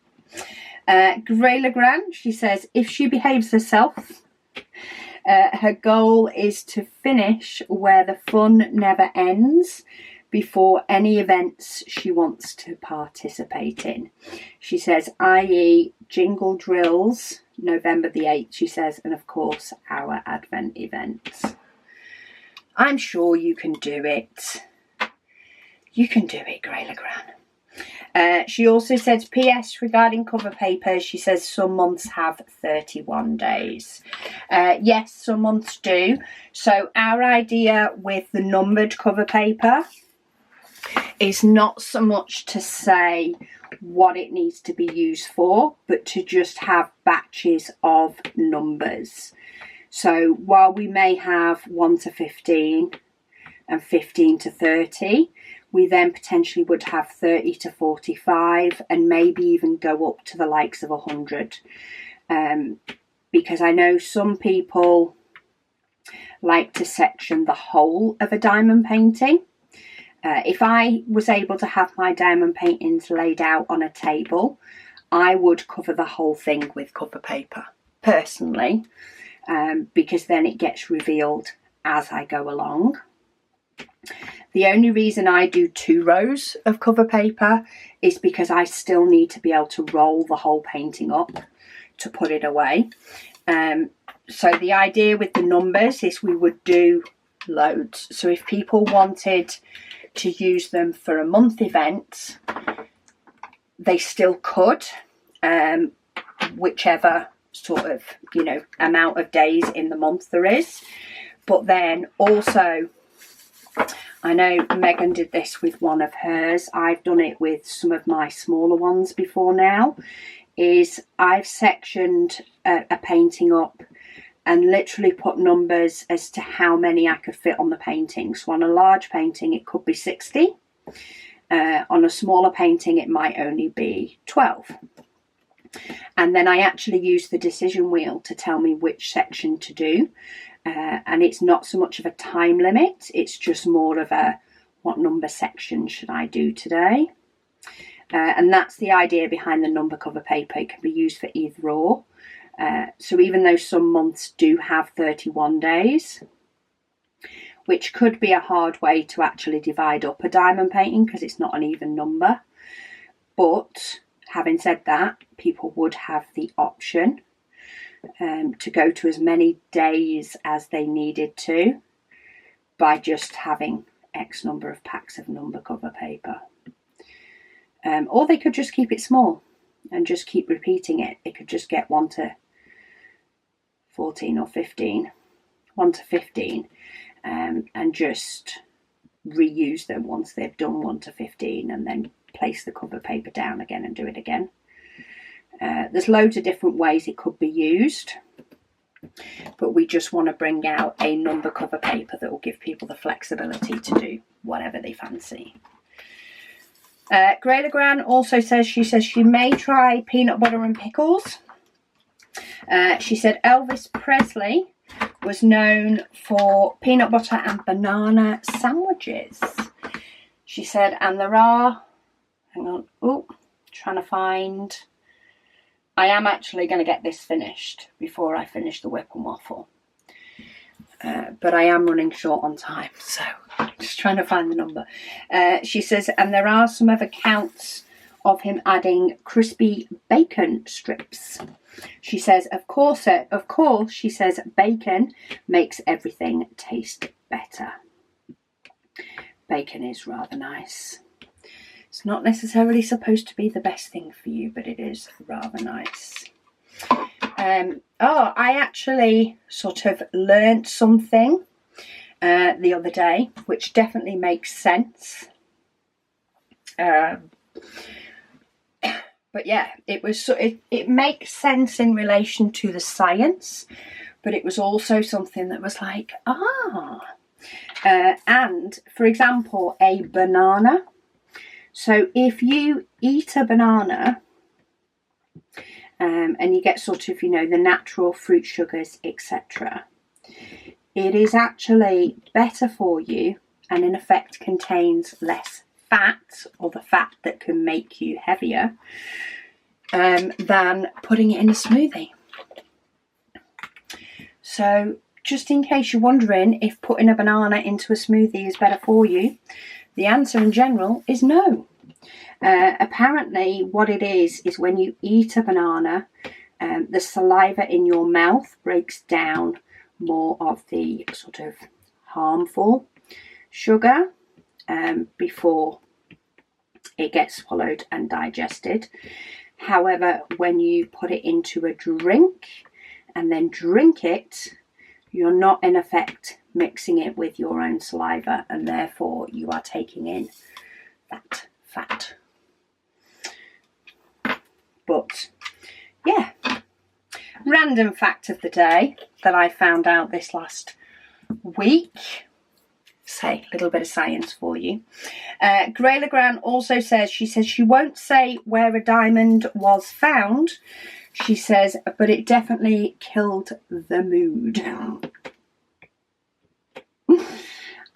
Gray Legrand, she says if she behaves herself, her goal is to finish where the fun never ends before any events she wants to participate in. She says, i.e. Jingle Drills, November the 8th, she says, and of course our Advent events. I'm sure you can do it. You can do it, Gray Legrand. She also says, PS, regarding cover papers, she says some months have 31 days. Yes, some months do. So our idea with the numbered cover paper is not so much to say what it needs to be used for, but to just have batches of numbers. So while we may have 1 to 15 and 15 to 30, we then potentially would have 30 to 45 and maybe even go up to the likes of 100. Because I know some people like to section the whole of a diamond painting. If I was able to have my diamond paintings laid out on a table, I would cover the whole thing with cover paper, personally, because then it gets revealed as I go along. The only reason I do 2 rows of cover paper is because I still need to be able to roll the whole painting up to put it away. So the idea with the numbers is we would do loads. So if people wanted to use them for a month event, they still could, whichever sort of, you know, amount of days in the month there is. But then also, I know Megan did this with one of hers. I've done it with some of my smaller ones before now. Is I've sectioned a painting up and literally put numbers as to how many I could fit on the painting. So on a large painting, it could be 60. On a smaller painting, it might only be 12. And then I actually use the decision wheel to tell me which section to do. And it's not so much of a time limit. It's just more of a, what number section should I do today? And that's the idea behind the number cover paper. It can be used for either or. So even though some months do have 31 days, which could be a hard way to actually divide up a diamond painting because it's not an even number. But having said that, people would have the option to go to as many days as they needed to by just having X number of packs of number cover paper. Or they could just keep it small and just keep repeating it. They could just get 1 to 14 or 15, 1 to 15, and just reuse them once they've done 1 to 15 and then place the cover paper down again and do it again. There's loads of different ways it could be used, but we just want to bring out a number cover paper that will give people the flexibility to do whatever they fancy. Grey Legrand also says she may try peanut butter and pickles. She said Elvis Presley was known for peanut butter and banana sandwiches. She said, and there are, hang on, oh, trying to find, I am actually going to get this finished before I finish the WIP and Waffle. But I am running short on time, so just trying to find the number. She says, and there are some other accounts of him adding crispy bacon strips. She says, of course, she says, bacon makes everything taste better. Bacon is rather nice. It's not necessarily supposed to be the best thing for you, but it is rather nice. I actually sort of learnt something the other day, which definitely makes sense. But yeah, it makes sense in relation to the science, but it was also something that was like, and for example, a banana. So if you eat a banana, and you get sort of, you know, the natural fruit sugars, etc., it is actually better for you and in effect contains less fat, or the fat that can make you heavier, than putting it in a smoothie. So just in case you're wondering if putting a banana into a smoothie is better for you, the answer in general is no. Apparently what it is when you eat a banana, the saliva in your mouth breaks down more of the sort of harmful sugar before it gets swallowed and digested. However, when you put it into a drink and then drink it, you're not in effect mixing it with your own saliva, and therefore you are taking in that fat. But yeah, random fact of the day that I found out this last week. Say a little bit of science for you. Grey Legrand also says, she won't say where a diamond was found. She says, but it definitely killed the mood.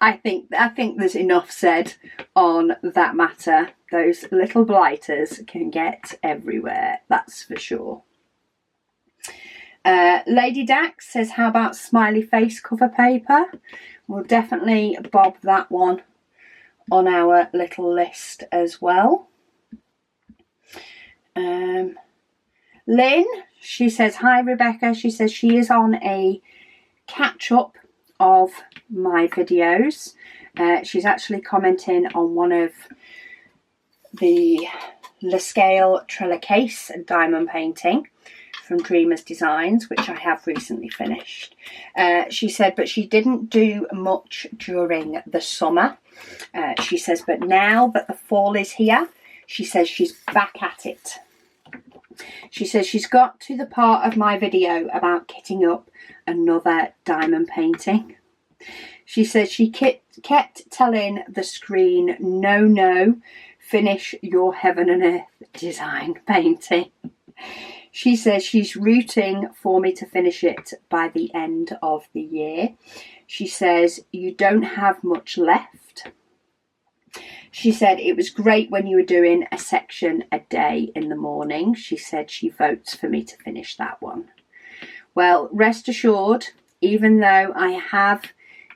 I think there's enough said on that matter. Those little blighters can get everywhere, that's for sure. Lady Dax says, how about smiley face cover paper? We'll definitely bob that one on our little list as well. Lynn, she says, hi Rebecca. She says she is on a catch-up of my videos. She's actually commenting on one of the Le Scale Trellicase diamond painting from Dreamers Designs, which I have recently finished. She said, but she didn't do much during the summer. She says, but now that the fall is here, she says she's back at it. She says she's got to the part of my video about kitting up another diamond painting. She says she kept telling the screen, no, finish your heaven and earth design painting. She says she's rooting for me to finish it by the end of the year. She says you don't have much left. She said it was great when you were doing a section a day in the morning. She said she votes for me to finish that one. Well, rest assured, even though I have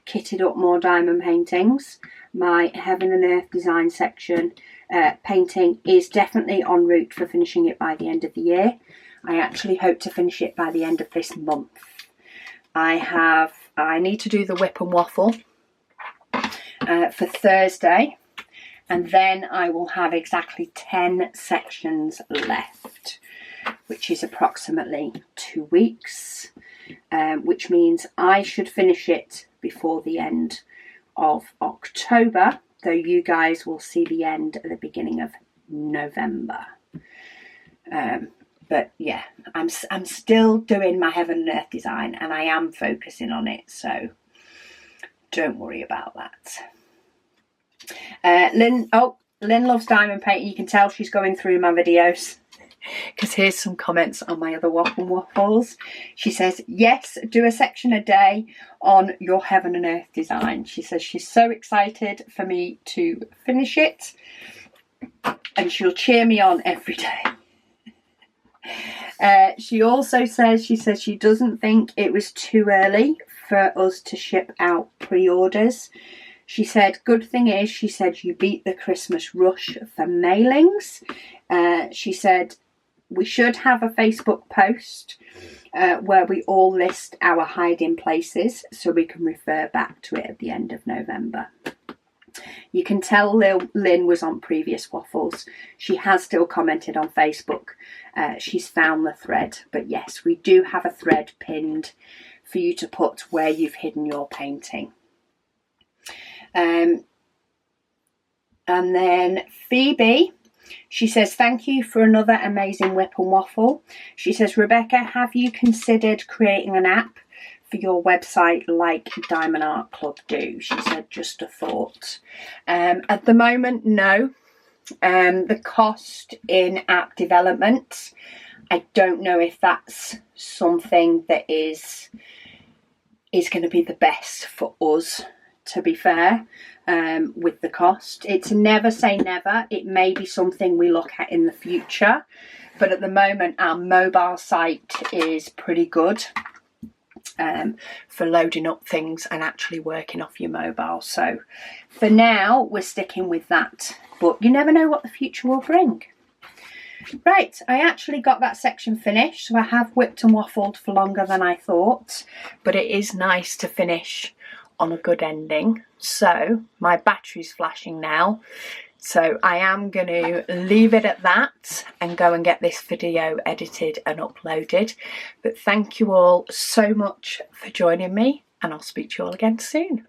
kitted up more diamond paintings, my heaven and earth design section painting is definitely en route for finishing it by the end of the year. I actually hope to finish it by the end of this month. I need to do the WIP and Waffle for Thursday, and then I will have exactly 10 sections left, which is approximately 2 weeks, which means I should finish it before the end of October, though you guys will see the end at the beginning of November. But yeah, I'm still doing my heaven and earth design, and I am focusing on it, so don't worry about that. Lynn loves diamond painting. You can tell she's going through my videos, because here's some comments on my other Waffle Waffles. She says, yes, do a section a day on your heaven and earth design. She says she's so excited for me to finish it, and she'll cheer me on every day. She also says, she doesn't think it was too early for us to ship out pre-orders. She said, good thing is, she said, you beat the Christmas rush for mailings. She said, we should have a Facebook post where we all list our hiding places so we can refer back to it at the end of November. You can tell Lynn was on previous Waffles. She has still commented on Facebook. She's found the thread. But yes, we do have a thread pinned for you to put where you've hidden your painting. And then Phoebe, she says, thank you for another amazing WIP and Waffle. She says, Rebecca, have you considered creating an app for your website like Diamond Art Club do? She said, just a thought. At the moment, no. The cost in app development, I don't know if that's something that is going to be the best for us, to be fair, with the cost. It's never say never. It may be something we look at in the future, but at the moment our mobile site is pretty good for loading up things and actually working off your mobile. So for now we're sticking with that, but you never know what the future will bring. Right, I actually got that section finished, so I have whipped and waffled for longer than I thought, but it is nice to finish on a good ending. So my battery's flashing now, so I am going to leave it at that and go and get this video edited and uploaded. But thank you all so much for joining me, and I'll speak to you all again soon.